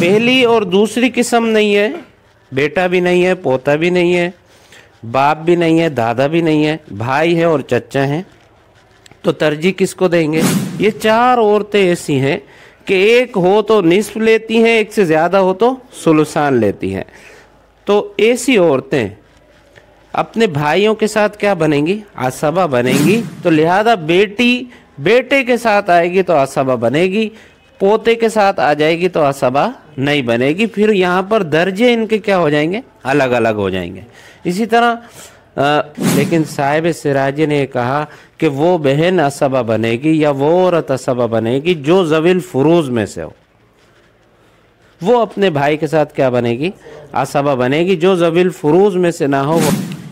पहली और दूसरी किस्म नहीं है, बेटा भी नहीं है, पोता भी नहीं है, बाप भी नहीं है, दादा भी नहीं है, भाई है और चचा हैं, तो तरजीह किसको देंगे? ये 4 औरतें ऐसी हैं कि एक हो तो निस्फ लेती हैं, एक से ज़्यादा हो तो सुलुसान लेती हैं। तो ऐसी औरतें अपने भाइयों के साथ क्या बनेंगी? असबा बनेंगी। तो लिहाजा बेटी बेटे के साथ आएगी तो असबा बनेगी, पोते के साथ आ जाएगी तो असबा नहीं बनेगी। फिर यहाँ पर दर्जे इनके क्या हो जाएंगे? अलग अलग हो जाएंगे। इसी तरह लेकिन साहिब सिराजी ने कहा कि वो बहन असबा बनेगी या वो औरत असबा बनेगी जो ज़विल फुरूज में से हो। वो अपने भाई के साथ क्या बनेगी? असबा बनेगी। जो ज़विल फुरूज में से ना हो।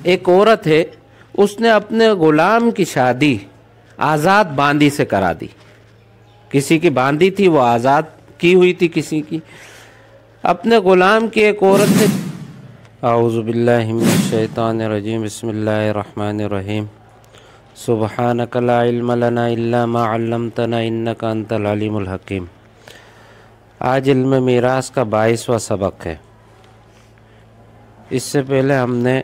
एक औरत है, उसने अपने गुलाम की शादी आज़ाद बांदी से करा दी। किसी की बांदी थी, वो आज़ाद की हुई थी किसी की। अपने गुलाम की एक औरत से आऊज़ु बिल्लाहि मिनश शैतानिर रजीम बिस्मिल्लाहिर रहमानिर रहीम सुब्हानक ला इल्म लना इल्ला मा अल्लमतना इन्नका अंतल अलीमुल हकीम। आज इल्म मीरास का 22वां सबक है। इससे पहले हमने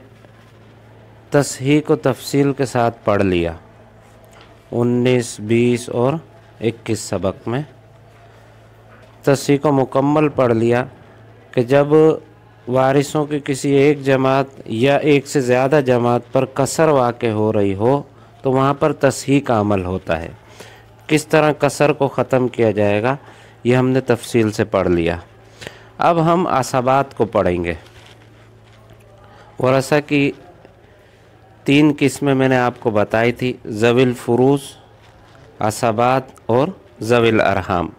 तस्हीह को तफसील के साथ पढ़ लिया 19, 20 और 21 सबक में। तस्हीह को मुकम्मल पढ़ लिया कि जब वारिसों की किसी एक जमात या एक से ज़्यादा जमात पर कसर वाक़े हो रही हो तो वहाँ पर तस्हीह का अमल होता है। किस तरह कसर को ख़त्म किया जाएगा ये हमने तफसील से पढ़ लिया। अब हम असबात को पढ़ेंगे। वरसा की 3 किस्में मैंने आपको बताई थी, ज़विल फुरूज, असबात और ज़विल अरहाम।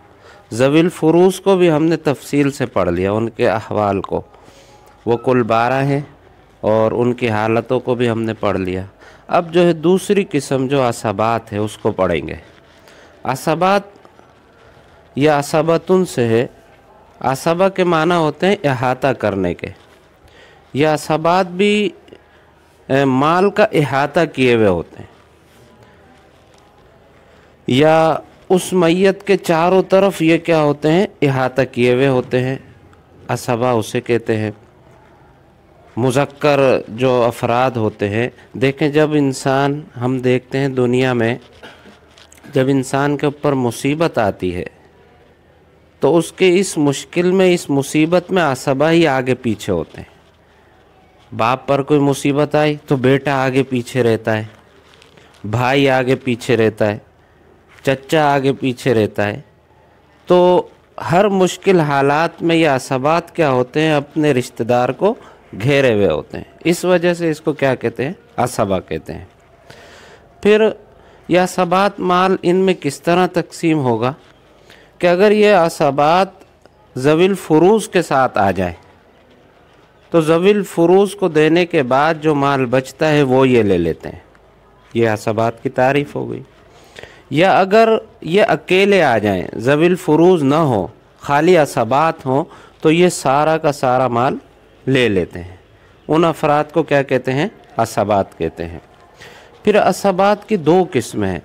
ज़विल फुरूज को भी हमने तफसील से पढ़ लिया, उनके अहवाल को। वो कुल 12 हैं और उनकी हालतों को भी हमने पढ़ लिया। अब जो है दूसरी किस्म जो असबात है उसको पढ़ेंगे। असबात या असबतुन से है। असबा के माना होते हैं इहाता करने के। यह असबात भी माल का इहाता किए हुए होते हैं या उस मैयत के चारों तरफ ये क्या होते हैं? इहाता किए हुए होते हैं। असबा उसे कहते हैं। मुज़क्कर जो अफराद होते हैं, देखें जब इंसान, हम देखते हैं दुनिया में जब इंसान के ऊपर मुसीबत आती है तो उसके इस मुश्किल में, इस मुसीबत में असबा ही आगे पीछे होते हैं। बाप पर कोई मुसीबत आई तो बेटा आगे पीछे रहता है, भाई आगे पीछे रहता है, चचा आगे पीछे रहता है। तो हर मुश्किल हालात में ये असबात क्या होते हैं? अपने रिश्तेदार को घेरे हुए होते हैं। इस वजह से इसको क्या कहते हैं? असबा कहते हैं। फिर यह असबात माल इनमें किस तरह तकसीम होगा कि अगर ये असबात ज़विल फुरूज के साथ आ जाए तो ज़विल फुरूज को देने के बाद जो माल बचता है वो ये ले लेते हैं। ये असबात की तारीफ़ हो गई। या अगर ये अकेले आ जाएं, ज़विल फुरूज ना हो, खाली असबात हों, तो ये सारा का सारा माल ले लेते हैं। उन अफराद को क्या कहते हैं? असबात कहते हैं। फिर असबात की 2 किस्में हैं,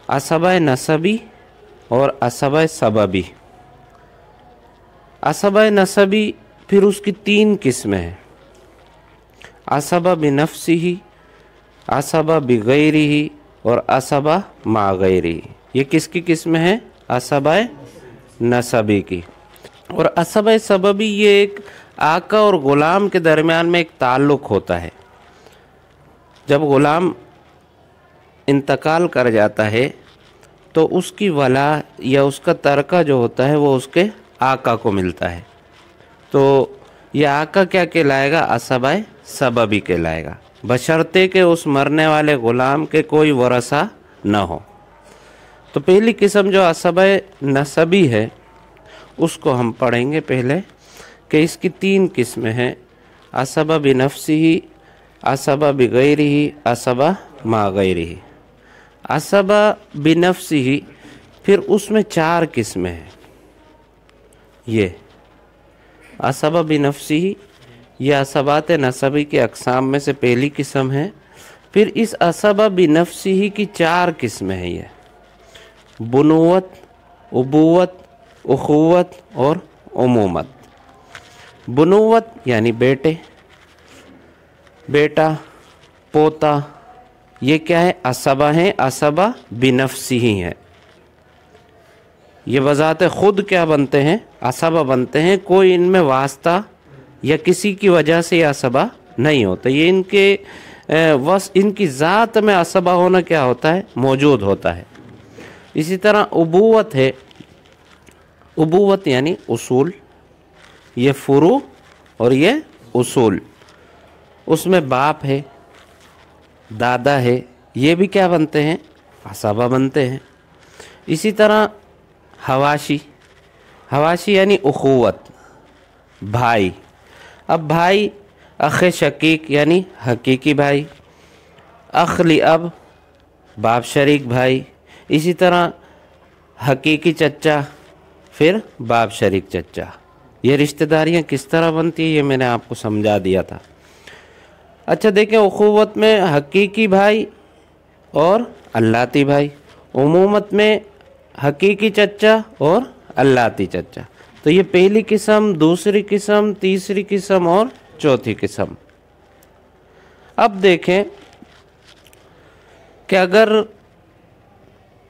असबा नसबी और असबा सबबी। असबा नसबी फिर उसकी 3 किस्में हैं, असबा बिनफ्सिही, असबा बिगैरिही और असबा मा गैरिही। ये किसकी किस्में हैं? असबा नसबी की। और असबा सबबी ये एक आका और ग़ुलाम के दरमियान में एक ताल्लुक़ होता है। जब ग़ुलाम इंतकाल कर जाता है तो उसकी वला या उसका तरका जो होता है वो उसके आका को मिलता है। तो यह आका क्या कहलाएगा? असबा सबबी कहलाएगा, बशर्ते के उस मरने वाले ग़ुलाम के कोई वरसा न हो। तो पहली किस्म जो असबा नसबी है उसको हम पढ़ेंगे पहले कि इसकी 3 किस्में हैं, असबा बिनफ्सिही, असबा बिगैरिही, असबा मा गैरिही। असबा बिनफ्सिही फिर उसमें 4 किस्में हैं। ये असबा बिनफ्सिही यह असबात नसबी के अक़साम में से पहली किस्म है। फिर इस असबा बिनफ्सिही की 4 किस्में हैं। ये बुनुवत, उबुवत, उखुवत और उमूमत। बुनुवत यानी बेटे, बेटा, पोता, ये क्या है? असबा हैं। असबा बिनफ्सी ही है, ये बजाते खुद क्या बनते हैं? असबा बनते हैं। कोई इनमें वास्ता या किसी की वजह से ये असबा नहीं होता। ये इनके इनकी ज़ात में असबा होना क्या होता है? मौजूद होता है। इसी तरह उबूवत है। उबूवत यानी उसूल, ये फुरू और ये उसूल। उसमें बाप है, दादा है, ये भी क्या बनते हैं? असबा बनते हैं। इसी तरह हवाशी, हवाशी यानी उखुवत, भाई। अब भाई अख शकीक यानी हकीकी भाई, अखली अब बाप शरीक भाई। इसी तरह हकीकी चच्चा, फिर बाप शरीक चच्चा। ये रिश्तेदारियाँ किस तरह बनती है ये मैंने आपको समझा दिया था। अच्छा देखें, उखुवत में हकीकी भाई और अल्लाती भाई, उमूमत में हकीकी चच्चा और अल्लाती चच्चा। तो ये पहली किस्म, दूसरी किस्म, तीसरी किस्म और चौथी किस्म। अब देखें कि अगर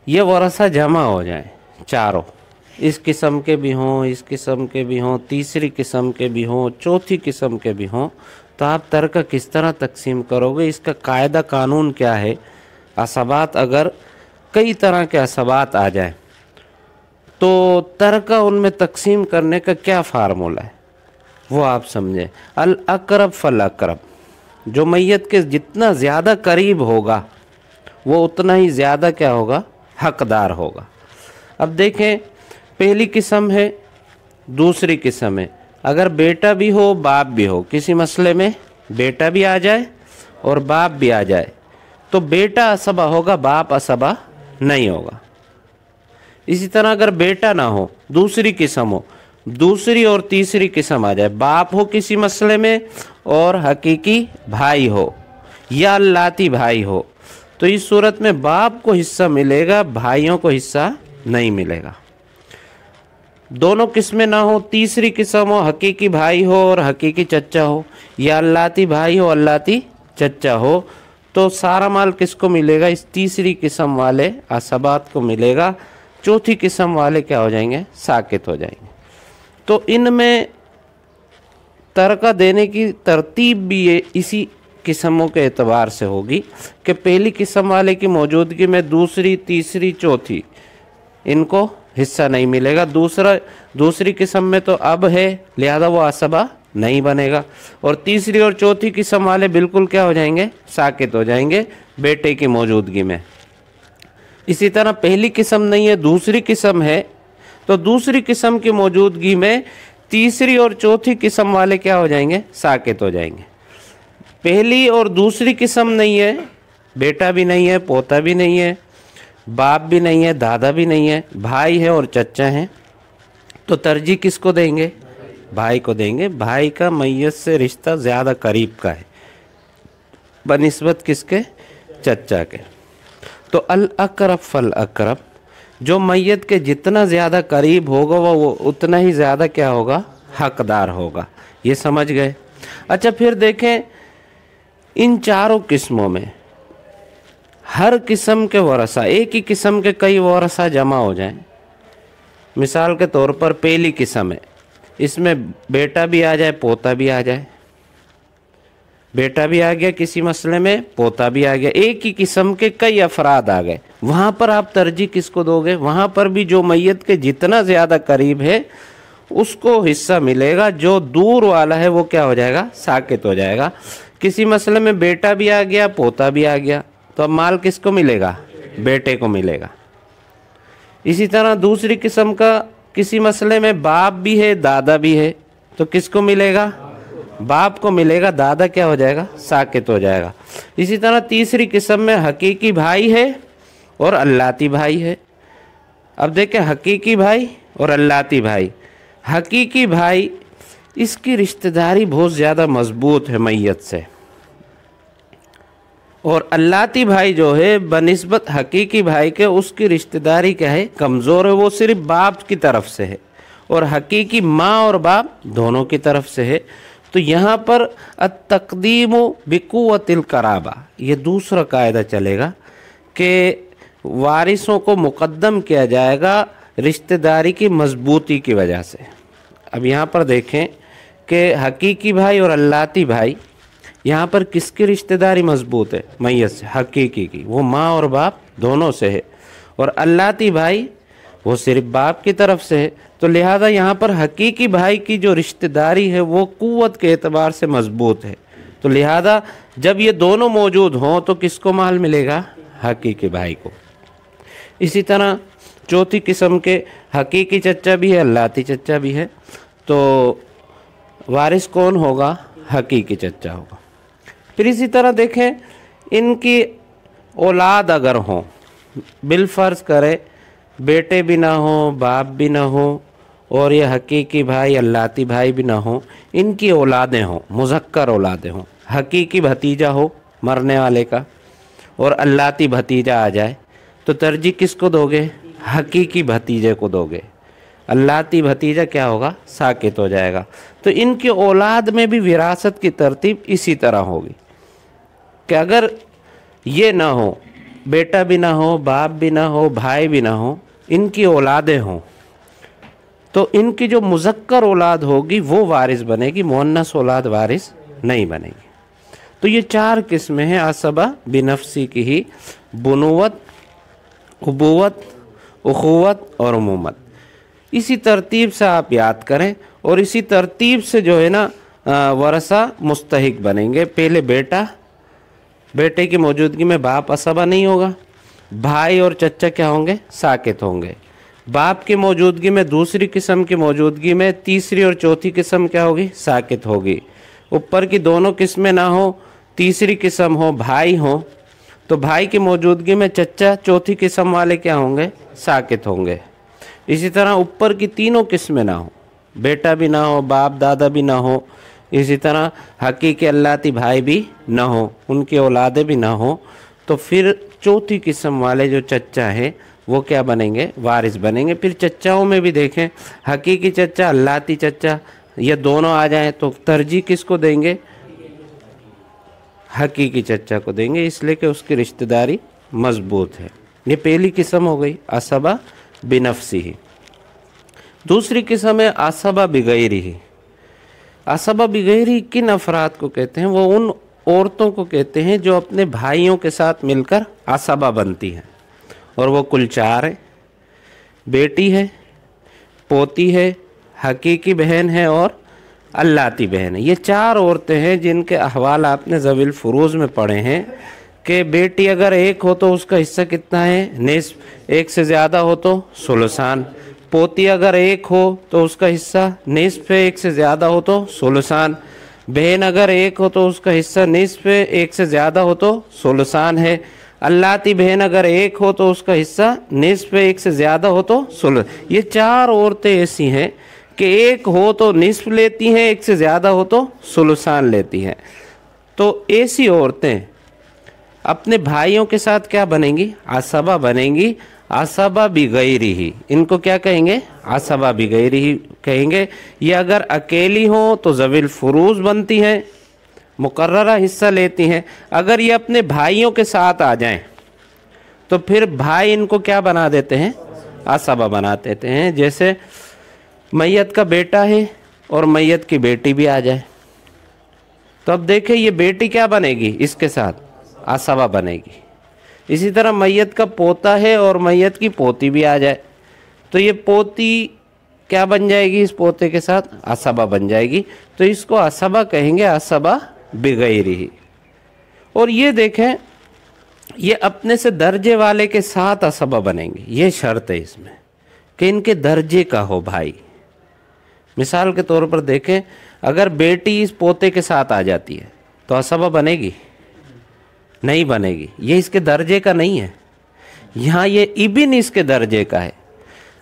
ये वरसा जमा हो जाए चारों, इस किस्म के भी हों, इस किस्म के भी हों, तीसरी किस्म के भी हों, चौथी किस्म के भी हों, तो आप तर्क किस तरह तकसीम करोगे? इसका कायदा कानून क्या है? असबात अगर कई तरह के असबात आ जाए तो तर्क उनमें तकसीम करने का क्या फार्मूला है वो आप समझें। अल अकरब फल अकरब, जो मैयत के जितना ज़्यादा करीब होगा वो उतना ही ज़्यादा क्या होगा? हकदार होगा। अब देखें, पहली किस्म है, दूसरी किस्म है। अगर बेटा भी हो बाप भी हो, किसी मसले में बेटा भी आ जाए और बाप भी आ जाए तो बेटा असबा होगा, बाप असबा नहीं होगा। इसी तरह अगर बेटा ना हो, दूसरी किस्म हो, दूसरी और तीसरी किस्म आ जाए, बाप हो किसी मसले में और हकीकी भाई हो या अल्लाती भाई हो, तो इस सूरत में बाप को हिस्सा मिलेगा, भाइयों को हिस्सा नहीं मिलेगा। दोनों किस्में ना हो, तीसरी किस्म हो, हकीकी भाई हो और हकीकी चच्चा हो, या अल्लाती भाई हो अल्लाती चच्चा हो, तो सारा माल किसको मिलेगा? इस तीसरी किस्म वाले असबात को मिलेगा। चौथी किस्म वाले क्या हो जाएंगे? साकित हो जाएंगे। तो इनमें तर्का देने की तरतीब भी ये इसी किस्मों के एतबार से होगी कि पहली किस्म वाले की मौजूदगी में दूसरी, तीसरी, चौथी इनको हिस्सा नहीं मिलेगा। दूसरी किस्म में तो अब है, लिहाजा वो असबा नहीं बनेगा। और तीसरी और चौथी किस्म वाले बिल्कुल क्या हो जाएंगे? साकित हो जाएंगे बेटे की मौजूदगी में। इसी तरह पहली किस्म नहीं है, दूसरी किस्म है, तो दूसरी किस्म की मौजूदगी में तीसरी और चौथी किस्म वाले क्या हो जाएंगे? साकित हो जाएंगे। पहली और दूसरी किस्म नहीं है, बेटा भी नहीं है, पोता भी नहीं है, बाप भी नहीं है, दादा भी नहीं है, भाई है और चच्चा है, तो तरजीह किसको देंगे? भाई को देंगे। भाई का मैयत से रिश्ता ज़्यादा करीब का है बनिस्बत किसके? चच्चा के। तो अल अकरब फल अकरब, जो मैयत के जितना ज़्यादा करीब होगा वो उतना ही ज़्यादा क्या होगा? हकदार होगा। ये समझ गए? अच्छा फिर देखें, इन चारों किस्मों में हर किस्म के वरसा, एक ही किस्म के कई वरसा जमा हो जाएं। मिसाल के तौर पर पहली किस्म है, इसमें बेटा भी आ जाए, पोता भी आ जाए, बेटा भी आ गया किसी मसले में, पोता भी आ गया, एक ही किस्म के कई अफराद आ गए, वहाँ पर आप तरजीह किसको दोगे? वहाँ पर भी जो मैयत के जितना ज़्यादा करीब है उसको हिस्सा मिलेगा, जो दूर वाला है वो क्या हो जाएगा? साकित हो जाएगा। किसी मसले में बेटा भी आ गया, पोता भी आ गया, तो अब माल किसको मिलेगा? बेटे को मिलेगा। इसी तरह दूसरी किस्म का किसी मसले में बाप भी है, दादा भी है, तो किसको मिलेगा? बाप को मिलेगा, दादा क्या हो जाएगा? साकित हो जाएगा। इसी तरह तीसरी किस्म में हकीकी भाई है और अल्लाती भाई है। अब देखें, हकीकी भाई और अल्लाती भाई। हकीकी भाई, इसकी रिश्तेदारी बहुत ज़्यादा मजबूत है मैयत से, और अल्लाती भाई जो है बनिस्बत हकीकी भाई के उसकी रिश्तेदारी क्या है? कमज़ोर है। वो सिर्फ बाप की तरफ से है, और हकीकी माँ और बाप दोनों की तरफ से है। तो यहाँ पर अत-तक़दीम बिक़ुव्वतिल क़राबा, ये दूसरा कायदा चलेगा कि वारिसों को मुक़द्दम किया जाएगा रिश्तेदारी की मजबूती की वजह से। अब यहाँ पर देखें कि हकीकी भाई और अल्लाती भाई, यहाँ पर किसकी रिश्तेदारी मजबूत है? मैयत से, हकीकी की, वो माँ और बाप दोनों से है, और अल्लाती भाई वो सिर्फ बाप की तरफ से है। तो लिहाजा यहाँ पर हकीकी भाई की जो रिश्तेदारी है वो कुव्वत के एतबार से मजबूत है। तो लिहाजा जब ये दोनों मौजूद हों तो किसको माल मिलेगा? हकीकी भाई को। इसी तरह चौथी किस्म के हकीकी चचा भी है, अल्लाती चचा भी है, तो वारिस कौन होगा? हकीकी चचा होगा। फिर इसी तरह देखें, इनकी औलाद अगर हों, बिलफर्ज करें बेटे भी ना हो, बाप भी ना हो, और ये हकीकी भाई अल्लाती भाई भी ना हो, इनकी औलादें हों, मुज़क्कर औलादें हों, हकीकी भतीजा हो मरने वाले का और अल्लाती भतीजा आ जाए, तो तरजीह किसको दोगे? हकीकी भतीजे को दोगे। अल्लाती भतीजा क्या होगा? साकित हो जाएगा। तो इनकी औलाद में भी विरासत की तरतीब इसी तरह होगी कि अगर ये ना हो, बेटा भी ना हो, बाप भी ना हो, भाई भी ना हो, इनकी औलादें हों, तो इनकी जो मुज़क्कर औलाद होगी वो वारिस बनेगी, मुअन्नस औलाद वारिस नहीं बनेगी। तो ये चार किस्में हैं असबा बिनफ्सी की ही, बुनुवत, उबुवत, उखुवत और उमूमत। इसी तरतीब से आप याद करें और इसी तरतीब से जो है ना वरसा मुस्तहिक बनेंगे। पहले बेटा, बेटे की मौजूदगी में बाप असबा नहीं होगा, भाई और चचा क्या होंगे? साकित होंगे। बाप की मौजूदगी में दूसरी किस्म की मौजूदगी में तीसरी और चौथी किस्म क्या होगी? साकित होगी। ऊपर की दोनों किस्में ना हो, तीसरी किस्म हो, भाई हो, तो भाई की मौजूदगी में चचा चौथी किस्म वाले क्या होंगे? साकित होंगे। इसी तरह ऊपर की तीनों किस्में ना हो, बेटा भी ना हो, बाप दादा भी ना हो, इसी तरह हकीकी अल्लाती भाई भी ना हो, उनकी औलादें भी ना हो, तो फिर चौथी किस्म वाले जो चचा है वो क्या बनेंगे? वारिस बनेंगे। फिर चचाओं में भी देखें, हकीकी चचा अल्लाती चचा ये दोनों आ जाएं तो तरजीह किसको देंगे? हकीकी चचा को देंगे, इसलिए कि उसकी रिश्तेदारी मजबूत है। ये पहली किस्म हो गई असबा बिनफ्सी ही। दूसरी किस्म है असबा बिगैरी ही। असबा बिगैरी किन अफराद को कहते हैं? वो उन औरतों को कहते हैं जो अपने भाइयों के साथ मिलकर असबा बनती हैं, और वो कुल चार है। बेटी है, पोती है, हकीकी बहन है और अल्लाती बहन है। ये चार औरतें हैं जिनके अहवाल आपने ज़वील फुरूज़ में पढ़े हैं कि बेटी अगर एक हो तो उसका हिस्सा कितना है? निस्फ। एक से ज़्यादा हो तो सुलसान। पोती अगर एक हो तो उसका हिस्सा निस्फ है, एक से ज़्यादा हो तो सुलसान। बहन अगर एक हो तो उसका हिस्सा निस्फ है, एक से ज़्यादा हो तो सुलसान है। अल्लाती बहन अगर एक हो तो उसका हिस्सा निस्फ है, एक से ज़्यादा हो तो सुलसान। ये चार औरतें ऐसी हैं कि एक हो तो निस्फ लेती हैं, एक से ज़्यादा हो तो सुलसान लेती हैं। तो ऐसी औरतें अपने भाइयों के साथ क्या बनेंगी? असबा बनेंगी। असबा बिगैरी ही, इनको क्या कहेंगे? असबा बिगैरी ही कहेंगे। ये अगर अकेली हो तो ज़वील फुरूज़ बनती हैं, मुकर्ररा हिस्सा लेती हैं। अगर ये अपने भाइयों के साथ आ जाएं तो फिर भाई इनको क्या बना देते हैं? असबा बना देते हैं। जैसे मैयत का बेटा है और मैयत की बेटी भी आ जाए, तो अब देखें ये बेटी क्या बनेगी? इसके साथ असबा बनेगी। इसी तरह मैयत का पोता है और मैयत की पोती भी आ जाए, तो ये पोती क्या बन जाएगी? इस पोते के साथ असबा बन जाएगी। तो इसको असबा कहेंगे, असबा बिगैरी ही। और ये देखें, ये अपने से दर्जे वाले के साथ असबा बनेंगे। ये शर्त है इसमें कि इनके दर्जे का हो भाई। मिसाल के तौर पर देखें, अगर बेटी इस पोते के साथ आ जाती है तो असबा बनेगी? नहीं बनेगी, ये इसके दर्जे का नहीं है। यहाँ ये इबिन इसके दर्जे का है।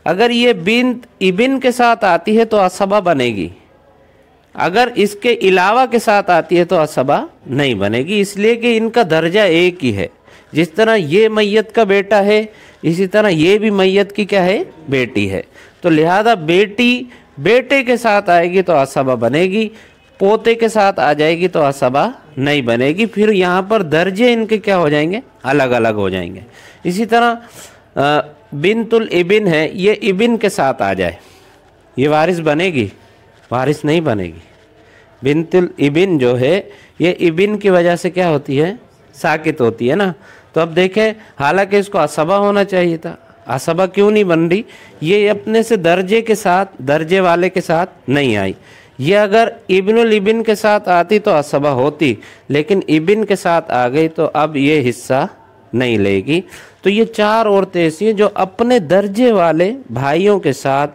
अगर ये बिन्त इबिन के साथ आती है तो असबा बनेगी, अगर इसके अलावा के साथ आती है तो असबा नहीं बनेगी, इसलिए कि इनका दर्जा एक ही है। जिस तरह ये मैयत का बेटा है, इसी तरह ये भी मैयत की क्या है? बेटी है। तो लिहाजा बेटी बेटे के साथ आएगी तो असबा बनेगी, पोते के साथ आ जाएगी तो असबा नहीं बनेगी। फिर यहाँ पर दर्जे इनके क्या हो जाएंगे, अलग अलग हो जाएंगे। इसी तरह बिनतुल इबिन है, ये इबिन के साथ आ जाए, ये वारिस बनेगी, वारिस नहीं बनेगी। बिनतुल इबिन जो है ये इबिन की वजह से क्या होती है, साकित होती है ना। तो अब देखें, हालांकि इसको असबा होना चाहिए था, असबा क्यों नहीं बन रही, ये अपने से दर्जे के साथ, दर्जे वाले के साथ नहीं आई। ये अगर इब्नुल इबिन के साथ आती तो असबा होती, लेकिन इबिन के साथ आ गई तो अब ये हिस्सा नहीं लेगी। तो ये 4 औरतें ऐसी हैं जो अपने दर्जे वाले भाइयों के साथ,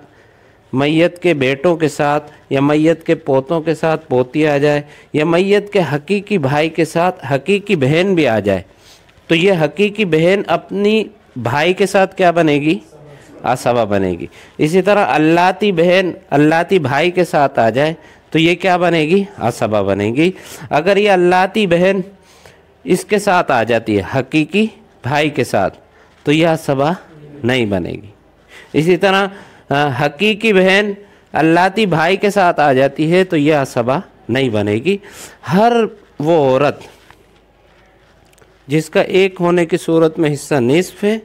मैयत के बेटों के साथ, या मैयत के पोतों के साथ पोती आ जाए, या मैयत के हकीकी भाई के साथ हकीकी बहन भी आ जाए, तो ये हकीकी बहन अपनी भाई के साथ क्या बनेगी, असबा बनेगी। इसी तरह अल्लाती बहन अल्लाती भाई के साथ आ जाए तो ये क्या बनेगी, असबा बनेगी। अगर ये अल्लाती बहन इसके साथ आ जाती है हकीकी भाई के साथ तो यह असबा नहीं बनेगी। इसी तरह हकीकी बहन अल्लाती भाई के साथ आ जाती है तो यह असबा नहीं बनेगी। हर वो औरत जिसका एक होने की सूरत में हिस्सा निस्फ है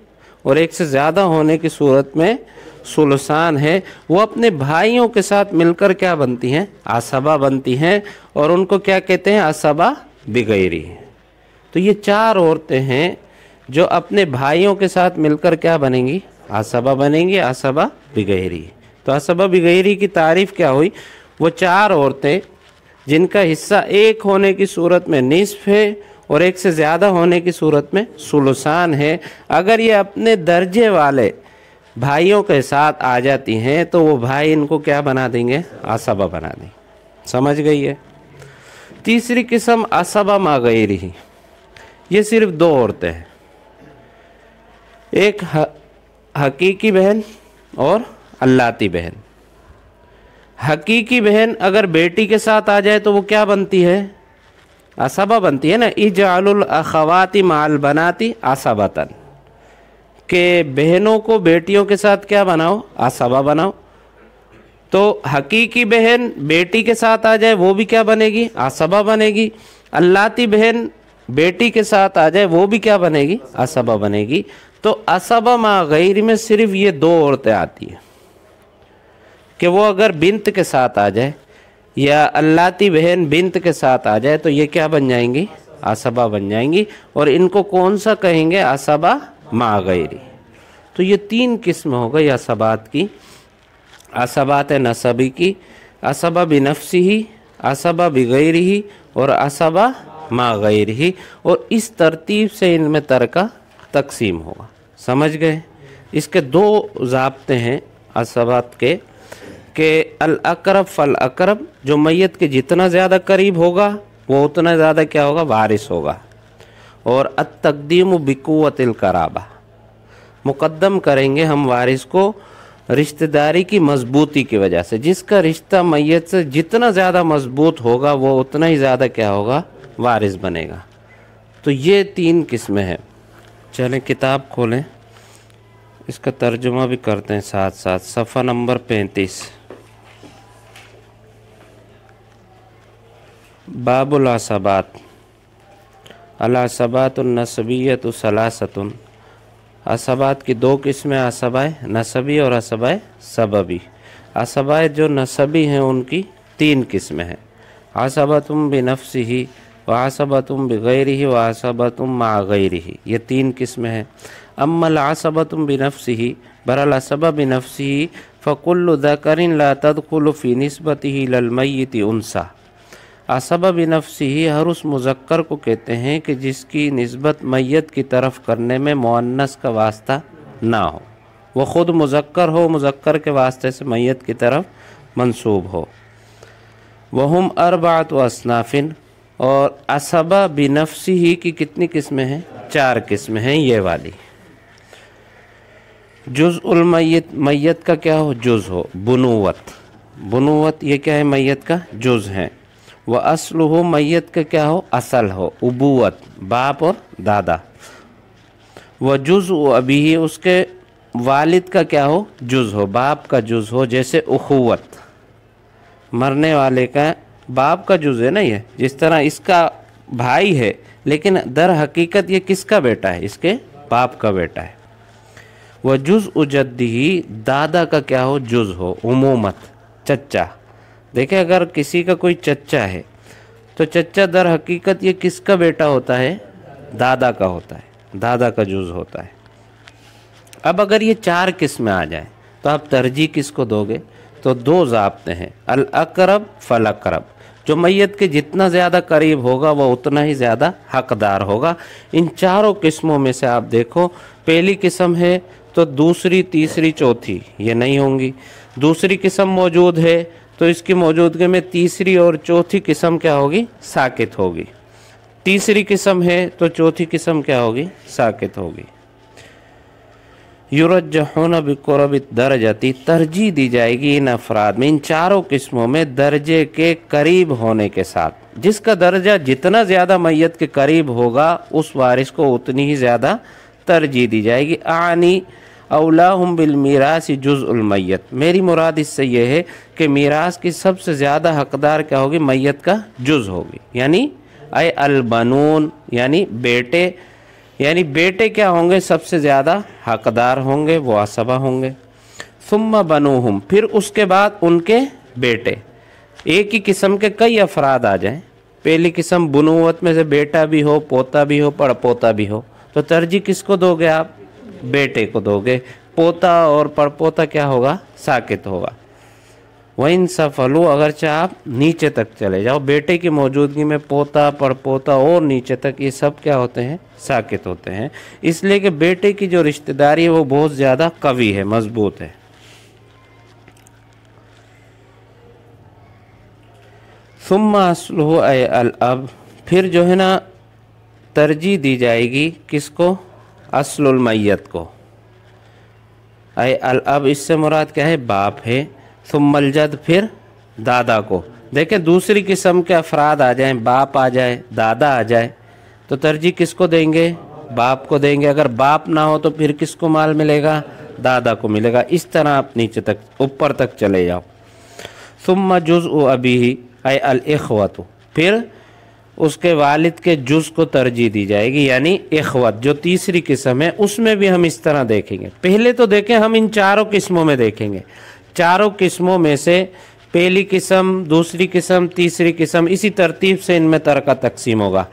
और एक से ज़्यादा होने की सूरत में सुलसान है, वो अपने भाइयों के साथ मिलकर क्या बनती हैं, असबा बनती हैं, और उनको क्या कहते हैं, असबा बिगैरी। तो ये 4 औरतें हैं जो अपने भाइयों के साथ मिलकर क्या बनेंगी, असबा बनेंगी, असबा बिगैरी। तो असबा बिगैरी की तारीफ़ क्या हुई, वो 4 औरतें जिनका हिस्सा एक होने की सूरत में निस्फ है और एक से ज़्यादा होने की सूरत में सुलसान है, अगर ये अपने दर्जे वाले भाइयों के साथ आ जाती हैं तो वो भाई इनको क्या बना देंगे, असबा बना देंगे। समझ गई है। तीसरी किस्म असबा मा गैरिही, ये सिर्फ 2 औरतें हैं, एक हकीकी बहन और अल्लाती बहन। हकीकी बहन अगर बेटी के साथ आ जाए तो वो क्या बनती है, असबा बनती है ना। इजअलुल अखवाती माल बनाती असबतन, के बहनों को बेटियों के साथ क्या बनाओ, असबा बनाओ। तो हकीकी बहन बेटी के साथ आ जाए वो भी क्या बनेगी, असबा बनेगी। अल्लाती बहन बेटी के साथ आ जाए वो भी क्या बनेगी, असबा बनेगी। तो असबा मा गैर में सिर्फ ये 2 औरतें आती हैं कि वो अगर बिन्त के साथ आ जाए या अल्लाती बहन बिन्त के साथ आ जाए तो ये क्या बन जाएंगी, असबा बन जाएंगी। और इनको कौन सा कहेंगे, असबा मा गैरी। तो ये 3 किस्म हो गई असबात की, असबात नसबी की, असबा बिनफ्सिही, असबा बिगैरिही और असबा मा गैरिही। और इस तरतीब से इनमें तरका तकसीम होगा। समझ गए। इसके 2 ज़ाब्ते हैं असबात के अल अकरब फल अकरब, जो मैयत के जितना ज़्यादा करीब होगा वो उतना ज़्यादा क्या होगा, वारिस होगा। और अत तक़दीम बिकुव्वतिल कराबा, मुक़द्दम करेंगे हम वारिस को रिश्तेदारी की मजबूती की वजह से। जिसका रिश्ता मैयत से जितना ज़्यादा मजबूत होगा वो उतना ही ज़्यादा क्या होगा, वारिस बनेगा। तो ये 3 किस्में हैं। चलें किताब खोलें, इसका तर्जुमा भी करते हैं साथ साथ। सफ़ा नंबर 35, बाबुल असबात। अल असबातुन नसबिय्यतु सलासतुन, असबात की 2 किस्में, असबाए नसबी और असबाए सबबी। असबाए जो नसबी हैं उनकी 3 किस्में हैं, असबतुम बिनफ्सिही व असबतुम बिगैरिही व असबतुम मा गैरिही, ये 3 किस्में हैं। अम्मल असबतुम बिनफ्सिही, बरल असबा बिनफ्सिही फ़कुल्लु ज़करिन ला तदखुलु फ़ी निस्बतिही इलल मय्यिति उन्सा। असबा बिनफ्सिही हर उस मुज़क्कर को कहते हैं कि जिसकी निस्बत मैयत की तरफ करने में मुअन्नस का वास्ता ना हो, वो ख़ुद मुज़क्कर हो, मुज़क्कर के वास्ते से मैयत की तरफ मंसूब हो। वहुम अरबात व असनाफ़िन, और असबा बिनफ्सिही की कितनी किस्में हैं, 4 किस्में हैं ये वाली। जुज़उल मय्यत, मैयत का क्या हो, जुज़ हो। बुनुवत, बुनुवत ये क्या है, मैयत का जुज़ है। व अस्लुहु, मैयत का क्या हो, असल हो। उबुवत, बाप और दादा। व जुज़उ अबीही, उसके वालिद का क्या हो, जुज़ हो, बाप का जुज़ हो। जैसे उखुवत, मरने वाले का बाप का जुज़ है ना, ये जिस तरह इसका भाई है लेकिन दर हकीकत ये किसका बेटा है, इसके बाप का बेटा है। वह जुज़ उजद्दी, दादा का क्या हो, जुज़ हो। उमूमत, चच्चा, देखें अगर किसी का कोई चच्चा है तो चच्चा दर हकीकत ये किसका बेटा होता है, दादा का होता है, दादा का जुज़ होता है। अब अगर ये 4 किस्में आ जाएं तो आप तरजीह किसको दोगे, तो 2 ज़ाब्ते हैं, अल अक़रब फल अक़रब, जो मैयत के जितना ज़्यादा करीब होगा वो उतना ही ज़्यादा हकदार होगा। इन चारों किस्मों में से आप देखो, पहली किस्म है तो दूसरी, तीसरी, चौथी ये नहीं होंगी। दूसरी किस्म मौजूद है तो इसकी मौजूदगी में तीसरी और चौथी किस्म क्या होगी, साकित होगी। तीसरी किस्म है तो चौथी किस्म क्या होगी, साकित होगी। युरज्जहुन बिक़ुरबि दरजती, तरजीह दी जाएगी इन अफराद में, इन चारों किस्मों में दर्जे के करीब होने के साथ। जिसका दर्जा जितना ज़्यादा मैयत के करीब होगा उस वारिस को उतनी ही ज़्यादा तरजीह दी जाएगी। आनी औलाहुम बिल मीरास जुज़उल मैयत, मेरी मुराद इससे यह है कि मीरास की सबसे ज़्यादा हकदार क्या होगी, मैयत का जुज़ होगी। यानी अय अल बनून, यानी बेटे, यानी बेटे क्या होंगे, सबसे ज़्यादा हकदार होंगे, वो असबा होंगे। सुम्मा बनुहुम, फिर उसके बाद उनके बेटे। एक ही किस्म के कई अफराद आ जाएं, पहली किस्म बुनुवत में से बेटा भी हो, पोता भी हो, पड़पोता भी हो, तो तरजीह किसको दोगे आप, बेटे को दोगे। पोता और पड़पोता क्या होगा, साकित होगा। वइन सफलू, अगरचे आप नीचे तक चले जाओ, बेटे की मौजूदगी में पोता, पड़पोता और नीचे तक ये सब क्या होते हैं, साकित होते हैं। इसलिए कि बेटे की जो रिश्तेदारी है वो बहुत ज़्यादा कवी है, मजबूत है। सुम्मा अस्लुहु अय अल अब, फिर जो है ना तरजीह दी जाएगी किसको, अस्लुल मैयत को। अय अल अब, इससे मुराद क्या है, बाप है। सुम्मल जद, फिर दादा को। देखें दूसरी किस्म के अफराद आ जाएं, बाप आ जाए, दादा आ जाए, तो तरजीह किसको देंगे, बाप को देंगे। अगर बाप ना हो तो फिर किसको माल मिलेगा, दादा को मिलेगा। इस तरह आप नीचे तक, ऊपर तक चले जाओ। सुम्मा जुज़उ अबीही अय अल इख़वतु, फिर उसके वालिद के जुज़ को तरजीह दी जाएगी, यानी इख़वत जो तीसरी किस्म है उसमें भी हम इस तरह देखेंगे। पहले तो देखें हम इन चारों किस्मों में देखेंगे, चारों किस्मों में से पहली किस्म, दूसरी किस्म, तीसरी किस्म, इसी तरतीब से इनमें तरका तकसीम होगा।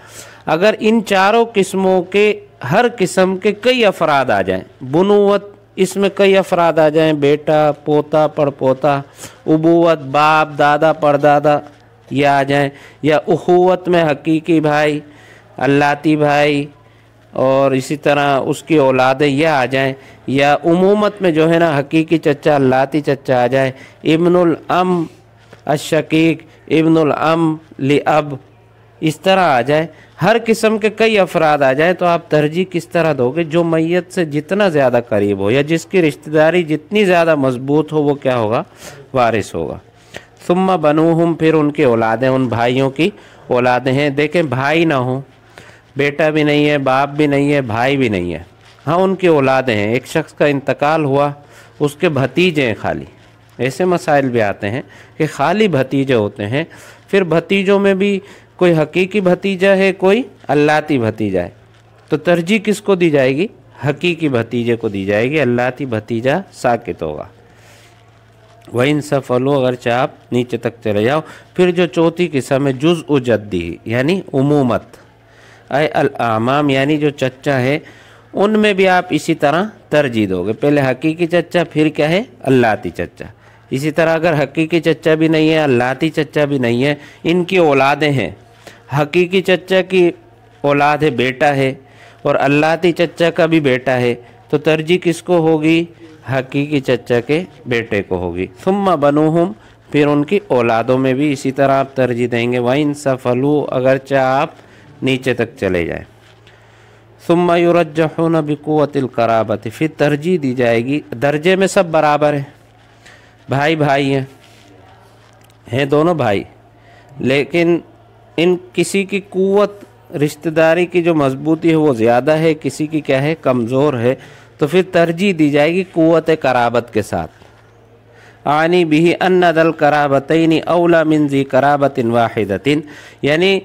अगर इन चारों किस्मों के हर किस्म के कई अफराद आ जाएं, बुनुवत इसमें कई अफराद आ जाएं, बेटा, पोता, पड़पोता, उबूवत बाप, दादा, परदादा ये आ जाएं, या उखुवत में हकीकी भाई, अल्लाती भाई और इसी तरह उसकी औलादें ये आ जाएं, या उमूमत में जो है ना हकीकी चच्चा, अल्लाती चच्चा आ जाए, इब्नुल अम अशकीक, इब्नुल अम लि अब, इस तरह आ जाए। हर किस्म के कई अफराद आ जाए तो आप तरजीह किस तरह दोगे, जो मैयत से जितना ज़्यादा करीब हो या जिसकी रिश्तेदारी जितनी ज़्यादा मजबूत हो वो क्या होगा, वारिस होगा। सुम्मा बनुहुम, फिर उनकी औलादें, उन भाइयों की औलादें हैं। देखें भाई ना हो, बेटा भी नहीं है, बाप भी नहीं है, भाई भी नहीं है, हाँ उनकी औलादें हैं। एक शख्स का इंतकाल हुआ, उसके भतीजे हैं खाली, ऐसे मसाइल भी आते हैं कि खाली भतीजे होते हैं। फिर भतीजों में भी कोई हकीकी भतीजा है, कोई अल्लाती भतीजा है, तो तरजीह किसको दी जाएगी, हकीकी भतीजे को दी जाएगी, अल्लाती भतीजा साकित होगा। वइन सफलो, अगर आप नीचे तक चले जाओ। फिर जो चौथी किस्म है जुज़उ जद्दी, यानी उमूमत अय अल आमाम, यानी जो चच्चा है उनमें भी आप इसी तरह तरजीह दोगे। पहले हकीकी चच्चा, फिर क्या है, अल्लाती चच्चा। इसी तरह अगर हकीकी चच्चा भी नहीं है, अल्लाती चच्चा भी नहीं है, इनकी औलादें हैं, हकीकी चच्चा की औलाद है, बेटा है, और अल्लाती चच्चा का भी बेटा है, तो तरजीह किसको होगी, हकीकी चच्चा के बेटे को होगी। सुम्मा बनुहुम, फिर उनकी औलादों में भी इसी तरह आप तरजीह देंगे। वाइन सफलू, अगरचे आप नीचे तक चले जाए। सुम्मा युरज्जहुन बिकुव्वतिल कराबति, फिर तरजीह दी जाएगी, दर्जे में सब बराबर है, भाई भाई हैं दोनों भाई, लेकिन इन किसी की कुव्वत रिश्तेदारी की जो मजबूती है वो ज़्यादा है, किसी की क्या है, कमज़ोर है, तो फिर तरजीह दी जाएगी कुव्वत कराबत के साथ। आनी बिही अन्ना दल कराबतैनी औला मिन ज़ी कराबतिन वाहिदतिन, यानी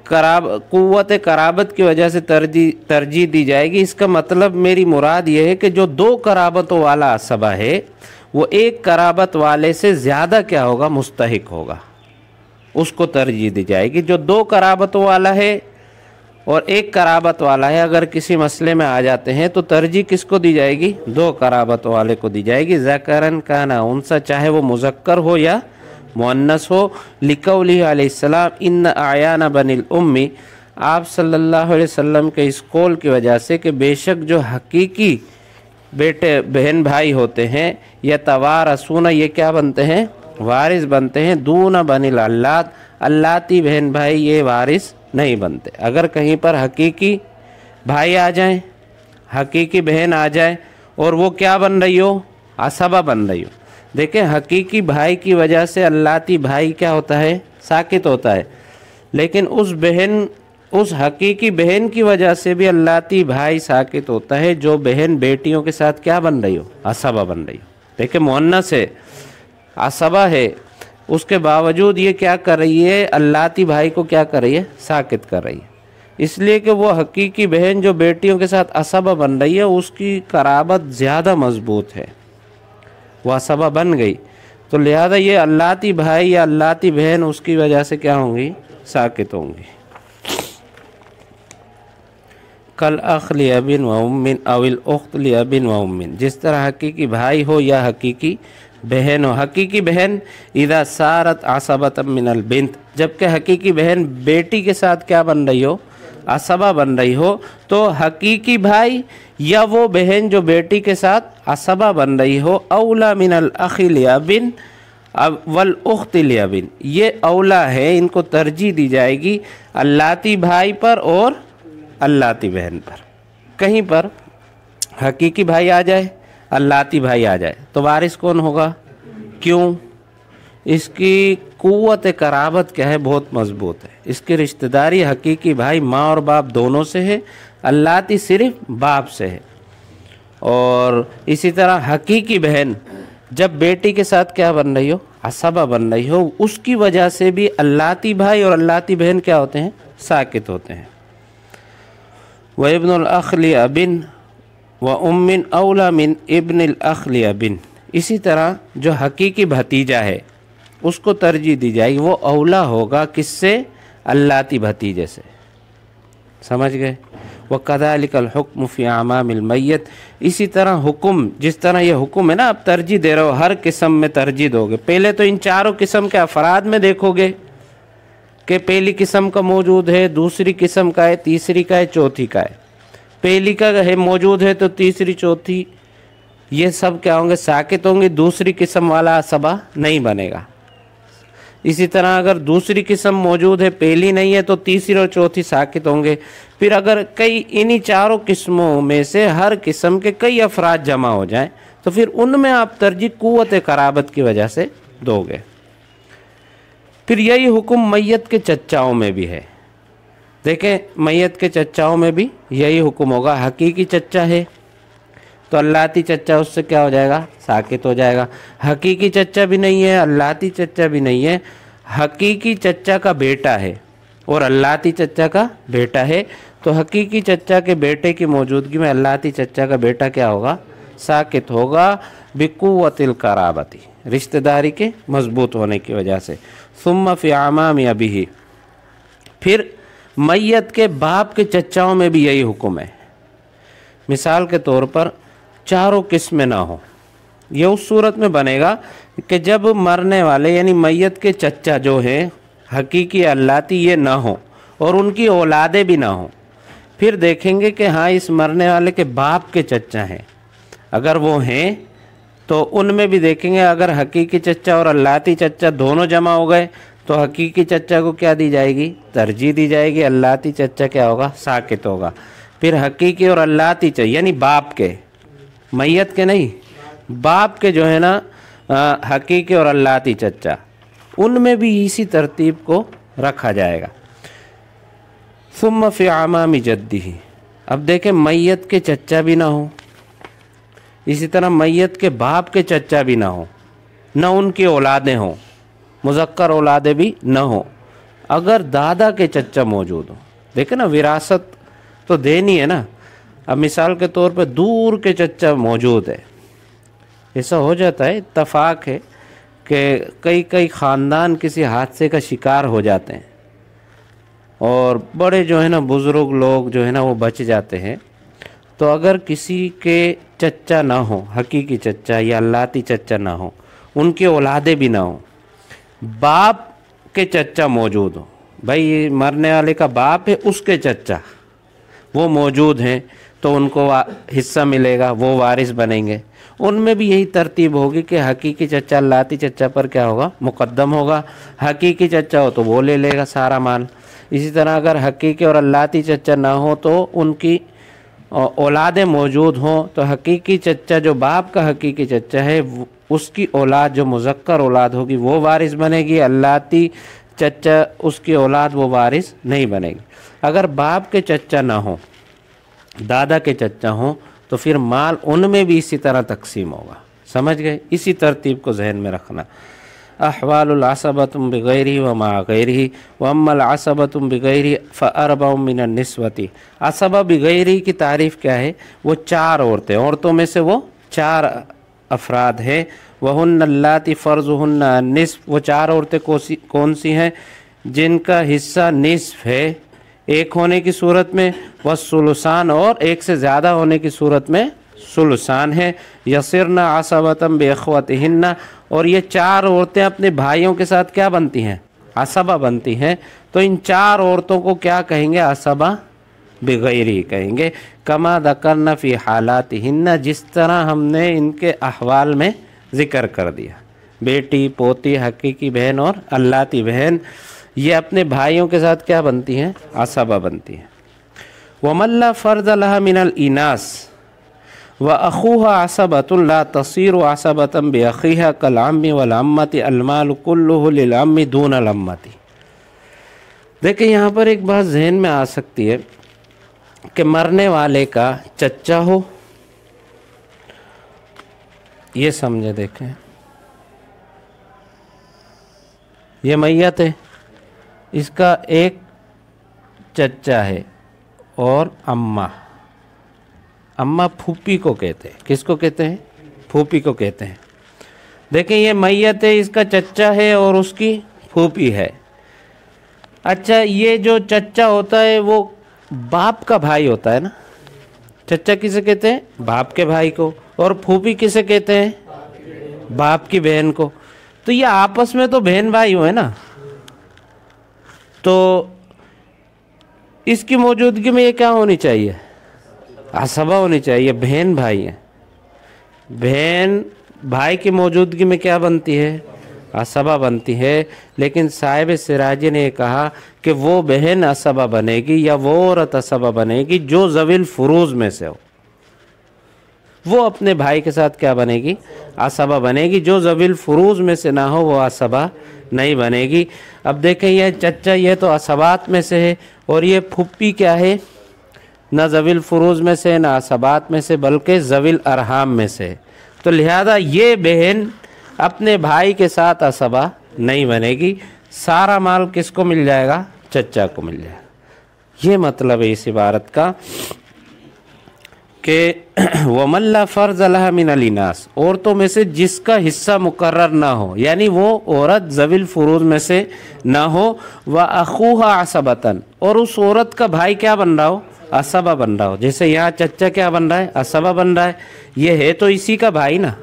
कुव्वत कराबत की वजह से तरजीह दी जाएगी। इसका मतलब मेरी मुराद ये है कि जो 2 कराबतों वाला असबा है वो 1 कराबत वाले से ज़्यादा क्या होगा, मुस्तहिक होगा, उसको तरजीह दी जाएगी। जो 2 कराबतों वाला है और 1 कराबत वाला है, अगर किसी मसले में आ जाते हैं तो तरजीह किसको दी जाएगी, 2 कराबत वाले को दी जाएगी। ज़करन काना उनसा, चाहे वो मुज़क्कर हो या मुअन्नस हो। लिकौलिही अलैहिस्सलाम इन्न आयाना बनिल उम्मी, आप सल्लल्लाहु अलैहि वसल्लम के इस कौल की वजह से कि बेशक जो हकीकी बेटे बहन भाई होते हैं या तवारसूना, ये क्या बनते हैं, वारिस बनते हैं। दूना बनिल अल्लात, अल्लाती बहन भाई ये वारिस नहीं बनते। अगर कहीं पर हकीकी भाई आ जाएं, हकीकी बहन आ जाए और वो क्या बन रही हो, असबा बन रही हो। देखें, हकीकी भाई की वजह से अल्लाती भाई क्या होता है, साकित होता है, लेकिन उस हकीकी बहन की वजह से भी अल्लाती भाई साकित होता है जो बहन बेटियों के साथ क्या बन रही हो, असबा बन रही हो। देखें, मुअन्नस है, असबा है, उसके बावजूद ये क्या कर रही है, अल्लाती भाई को क्या कर रही है, साकित कर रही है। इसलिए कि वो हकीकी बहन जो बेटियों के साथ असबा बन रही है उसकी कराबत ज़्यादा मजबूत है, वो असबा बन गई, तो लिहाजा ये अल्लाती भाई या अल्लाती बहन उसकी वजह से क्या होंगी, साकित होंगी। कल अख लिअबिन व उम्मिन अविल उख्त लिअबिन व उम्मिन, जिस तरह हकीकी भाई हो या हकीकी बहन हो। हकीकी बहन इदा सारत असबत मिनल बिन्त, जबकि हकीकी बहन बेटी के साथ क्या बन रही हो, असबा बन रही हो, तो हकीकी भाई या वो बहन जो बेटी के साथ असबा बन रही हो, औला मिनल अखी लिअबिन वल उख्त लिअबिन, ये औला है, इनको तरजीह दी जाएगी अल्लाती भाई पर और अल्लाती बहन पर। कहीं पर हकीकी भाई आ जाए, अल्लाती भाई आ जाए, तो वारिस कौन होगा, क्यों, इसकी कुव्वत कराबत क्या है, बहुत मजबूत है। इसकी रिश्तेदारी हकीकी भाई माँ और बाप दोनों से है, अल्लाती सिर्फ बाप से है। और इसी तरह हकीकी बहन जब बेटी के साथ क्या बन रही हो, असबा बन रही हो, उसकी वजह से भी अल्लाती भाई और अल्लाती बहन क्या होते हैं, साकित होते हैं। व इब्नुल अख लिअबिन व उम्मिन औला मिन इब्निल अख लिअबिन, इसी तरह जो हकीकी भतीजा है उसको तरजीह दी जाएगी, वो औला होगा किससे, अल्लाती भतीजे से। समझ गए। व कदालिकल हुक्म फ़ी अमामिल मय्यत, इसी तरह हुक्म, जिस तरह ये हुक्म है ना, आप तरजीह दे रहे हो, हर किस्म में तरजीह दोगे। पहले तो इन चारों किस्म के अफराद में देखोगे कि पहली किस्म का मौजूद है, दूसरी किस्म का है, तीसरी का है, चौथी का है। पहली का है मौजूद है तो तीसरी चौथी ये सब क्या होंगे, साकित होंगे, दूसरी किस्म वाला असबा नहीं बनेगा। इसी तरह अगर दूसरी किस्म मौजूद है, पहली नहीं है, तो तीसरी और चौथी साकित होंगे। फिर अगर कई इन्हीं चारों किस्मों में से हर किस्म के कई अफराद जमा हो जाएं तो फिर उनमें आप तरजीह कुव्वत कराबत की वजह से दोगे। फिर यही हुक्म मैयत के चचाओं में भी है। देखें, मैयत के चचाओं में भी यही हुक्म होगा। हकीकी चचा है तो अल्लाती चचा उससे क्या हो जाएगा, साकित हो जाएगा। हकीकी चचा भी नहीं है, अल्लाती चचा भी नहीं है, हकीकी चचा का बेटा है और अल्लाती चचा का बेटा है, तो हकीकी चचा के बेटे की मौजूदगी में अल्लाती चचा का बेटा क्या होगा, साकित होगा, बिकुव्वतिल कराबती, रिश्तेदारी के मजबूत होने की वजह से। सुम्मा फी अमामी अबीही, फिर मैयत के बाप के चचाओं में भी यही हुक्म है। मिसाल के तौर पर चारों किस्में ना हो, ये उस सूरत में बनेगा कि जब मरने वाले यानी मैयत के चचा जो हैं हकीकी अल्लाती ये ना हो और उनकी औलादे भी ना हो। फिर देखेंगे कि हाँ, इस मरने वाले के बाप के चचा हैं, अगर वो हैं तो उनमें भी देखेंगे, अगर हकीकी चचा और अल्लाती चचा दोनों जमा हो गए तो हकीकी चचा को क्या दी जाएगी, तरजीह दी जाएगी, अल्लाती चचा क्या होगा, साकित होगा। फिर हकीकी और अल्लाती चचा यानी बाप के, मैयत के नहीं, बाप के जो है ना हकीकी और अल्लाती चचा, उनमें भी इसी तरतीब को रखा जाएगा। सुम्मा फी अमामी जद्दी, अब देखें मैयत के चचा भी ना हो इसी तरह मैयत के बाप के चच्चा भी ना हो, न उनकी औलादें हों, मुज़क्कर औलादें भी न हो। अगर दादा के चच्चा मौजूद हो, देखे ना विरासत तो देनी है ना। अब मिसाल के तौर पे दूर के चच्चा मौजूद है, ऐसा हो जाता है, इत्तफाक है कि कई कई ख़ानदान किसी हादसे का शिकार हो जाते हैं और बड़े जो है ना बुज़ुर्ग लोग जो है ना वो बच जाते हैं। तो अगर किसी के चच्चा ना हो, हकीकी चच्चा या अल्लाती चच्चा ना हो, उनकी औलादे भी ना हो, बाप के चच्चा मौजूद हो, भाई ये मरने वाले का बाप है, उसके चच्चा वो मौजूद हैं, तो उनको हिस्सा मिलेगा, वो वारिस बनेंगे। उनमें भी यही तरतीब होगी कि हकीकी चच्चा अल्लाती चच्चा पर क्या होगा, मुकद्दम होगा। हकीकी चच्चा हो तो वो ले लेगा सारा माल। इसी तरह अगर हकीकी और अल्लाती चच्चा ना हो तो उनकी औलादें मौजूद हों, तो हकीकी चच्चा जो बाप का हकीकी चच्चा है उसकी औलाद जो मुज़क्कर औलाद होगी वो वारिस बनेगी, अल्लाती चच्चा उसकी औलाद वो वारिस नहीं बनेगी। अगर बाप के चच्चा ना हो, दादा के चच्चा हो, तो फिर माल उनमें भी इसी तरह तकसीम होगा। समझ गए? इसी तरतीब को जहन में रखना। अहवालुल असबतुम बिगैरिही व मा गैरिही व अम्मल असबतुम बिगैरिही फ़अरबउम मिनन निस्वती। असबा बिगैरिही की तारीफ़ क्या है? वो 4 औरतें, औरतों में से वो 4 अफराद हैं। वहुन्न अल्लाती फ़र्ज़ुहुन्न निस्फ़, वो 4 औरतें कौन सी हैं? जिनका हिस्सा निस्फ़ है एक होने की सूरत में, व सुलुसान और एक से ज़्यादा होने की सूरत में सुलुसान है। यसिरना असबतम बेअख्वतिहिन्ना, और ये 4 औरतें अपने भाइयों के साथ क्या बनती हैं? असबा बनती हैं। तो इन 4 औरतों को क्या कहेंगे? असबा बिगैरी कहेंगे। कमा दकरना फ़ी हालातिहिन्ना, जिस तरह हमने इनके अहवाल में ज़िक्र कर दिया। बेटी, पोती, हकीकी बहन और अल्लाती बहन, ये अपने भाइयों के साथ क्या बनती हैं? असबा बनती हैं। वमल्ला फ़र्ज़ लहा मिनल इनास व अखूहा असबतुन ला तसीरु असबतन बिअखीहा कल अम्मी वल अम्मती अलमाल कुल्लुहु लिल अम्मी दून अल अम्मती। देखिए यहाँ पर एक बात जहन में आ सकती है कि मरने वाले का चच्चा हो, ये समझे। देखें ये मैयत है, इसका एक चच्चा है और अम्मा। अम्मा फूफी को कहते हैं। किसको कहते हैं? फूफी को कहते हैं। देखें ये मैयत है, इसका चच्चा है और उसकी फूफी है। अच्छा, ये जो चच्चा होता है वो बाप का भाई होता है ना। चच्चा किसे कहते हैं? बाप के भाई को। और फूफी किसे कहते हैं? बाप की बहन को। तो ये आपस में तो बहन भाई हुए ना, तो इसकी मौजूदगी में ये क्या होनी चाहिए? असबा होनी चाहिए। बहन भाई है, बहन भाई की मौजूदगी में क्या बनती है? असबा बनती है। लेकिन साहिब सिराजी ने कहा कि वो बहन असबा बनेगी या वो औरत असबा बनेगी जो ज़विल फुरूज में से हो। वो अपने भाई के साथ क्या बनेगी? असबा बनेगी। जो ज़विल फुरूज में से ना हो वो असबा नहीं बनेगी। अब देखें ये चच्चा, ये तो असबात में से है, और ये फुप्पी क्या है? न ज़विल फुरूज में से, न असबात में से, बल्कि ज़विल अरहाम में से। तो लिहाजा ये बहन अपने भाई के साथ असबा नहीं बनेगी। सारा माल किसको मिल जाएगा? चच्चा को मिल जाएगा। ये मतलब है इस इबारत का कि वमल्ला फ़र्ज़ लहा मिनल इनास, औरतों में से जिसका हिस्सा मुकर्रर ना हो, यानी वो औरत ज़विल फुरूज में से ना हो। व अखूहा असबतन, और उस औरत का भाई क्या बन रहा हो? असबा बन रहा हो। जैसे यहाँ चच्चा क्या बन रहा है? असबा बन रहा है। ये है तो इसी का भाई ना।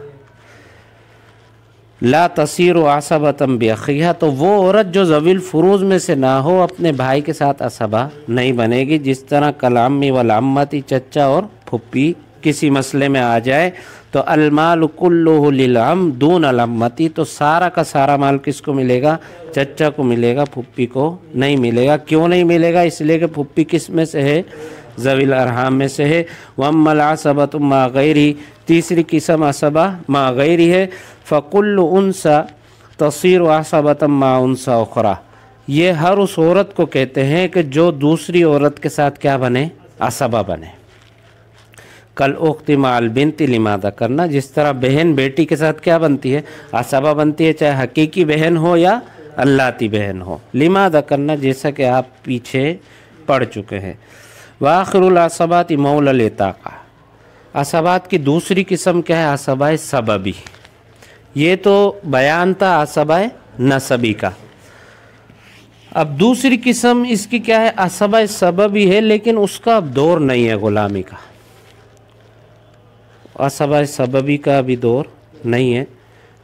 ला तसीरु असबतम बिअखीहा, तो वो औरत जो ज़विल फुरूज में से ना हो अपने भाई के साथ असबा नहीं बनेगी। जिस तरह कलामी वल अम्मती, चच्चा और फुप्पी किसी मसले में आ जाए तो अलमाल कुल्लुहु लिल अम दून अल अम्मती, तो सारा का सारा माल किसको मिलेगा? चच्चा को मिलेगा, फुप्पी को नहीं मिलेगा। क्यों नहीं मिलेगा? इसलिए कि फुप्पी किस में से है? ज़विल अरहाम में से है। वम्मल असबतु मा गैरी, तीसरी किस्म असबा मा गैरी है। फ़कुल्लु उनसा तसीर असबतम मा उनसा उखरा, ये हर उस औरत को कहते हैं कि जो दूसरी औरत के साथ क्या बने? असबा बने। कल उख्ती माल बिनती लिमादा करना, जिस तरह बहन बेटी के साथ क्या बनती है, असबा बनती है, चाहे हकीकी बहन हो या अल्लाती बहन हो। लिमादा करना, जैसा कि आप पीछे पढ़ चुके हैं। वाखिरुल असबाती मौलल इताका, असबात की दूसरी किस्म क्या है, असबाए सबबी। ये तो बयान था असबाए नसबी का। अब दूसरी किस्म इसकी क्या है, असबाए सबबी है, लेकिन उसका अब दौर नहीं है गुलामी का। असबाए सबबी का भी दौर नहीं है,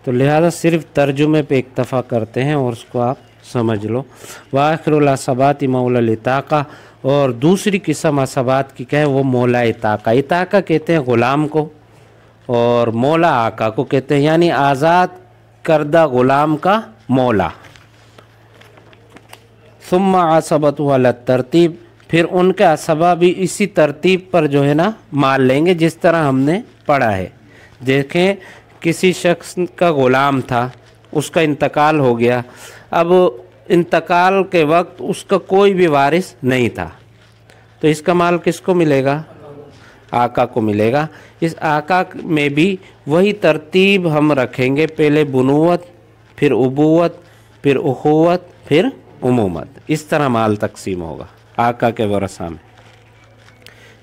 तो लिहाजा सिर्फ तर्जुमे पे इक्तफ़ा करते हैं और उसको आप समझ लो। वाखिरुल असबाती मौलल इताका, और दूसरी किस्म असबात की क्या है, वो मौला इताका। इताका कहते हैं ग़ुलाम को, और मौला आका को कहते हैं, यानी आज़ाद करदा ग़ुलाम का मौला। सुम्मा असबतु अला तरतीब, फिर उनके असबा भी इसी तरतीब पर जो है ना मान लेंगे, जिस तरह हमने पढ़ा है। देखें, किसी शख्स का ग़ुलाम था, उसका इंतकाल हो गया। अब इंतकाल के वक्त उसका कोई भी वारिस नहीं था, तो इसका माल किसको मिलेगा, आका को मिलेगा। इस आका में भी वही तरतीब हम रखेंगे, पहले बुनुवत, फिर उबुवत, फिर उखुवत, फिर उमूमत। इस तरह माल तकसीम होगा आका के वरसा में।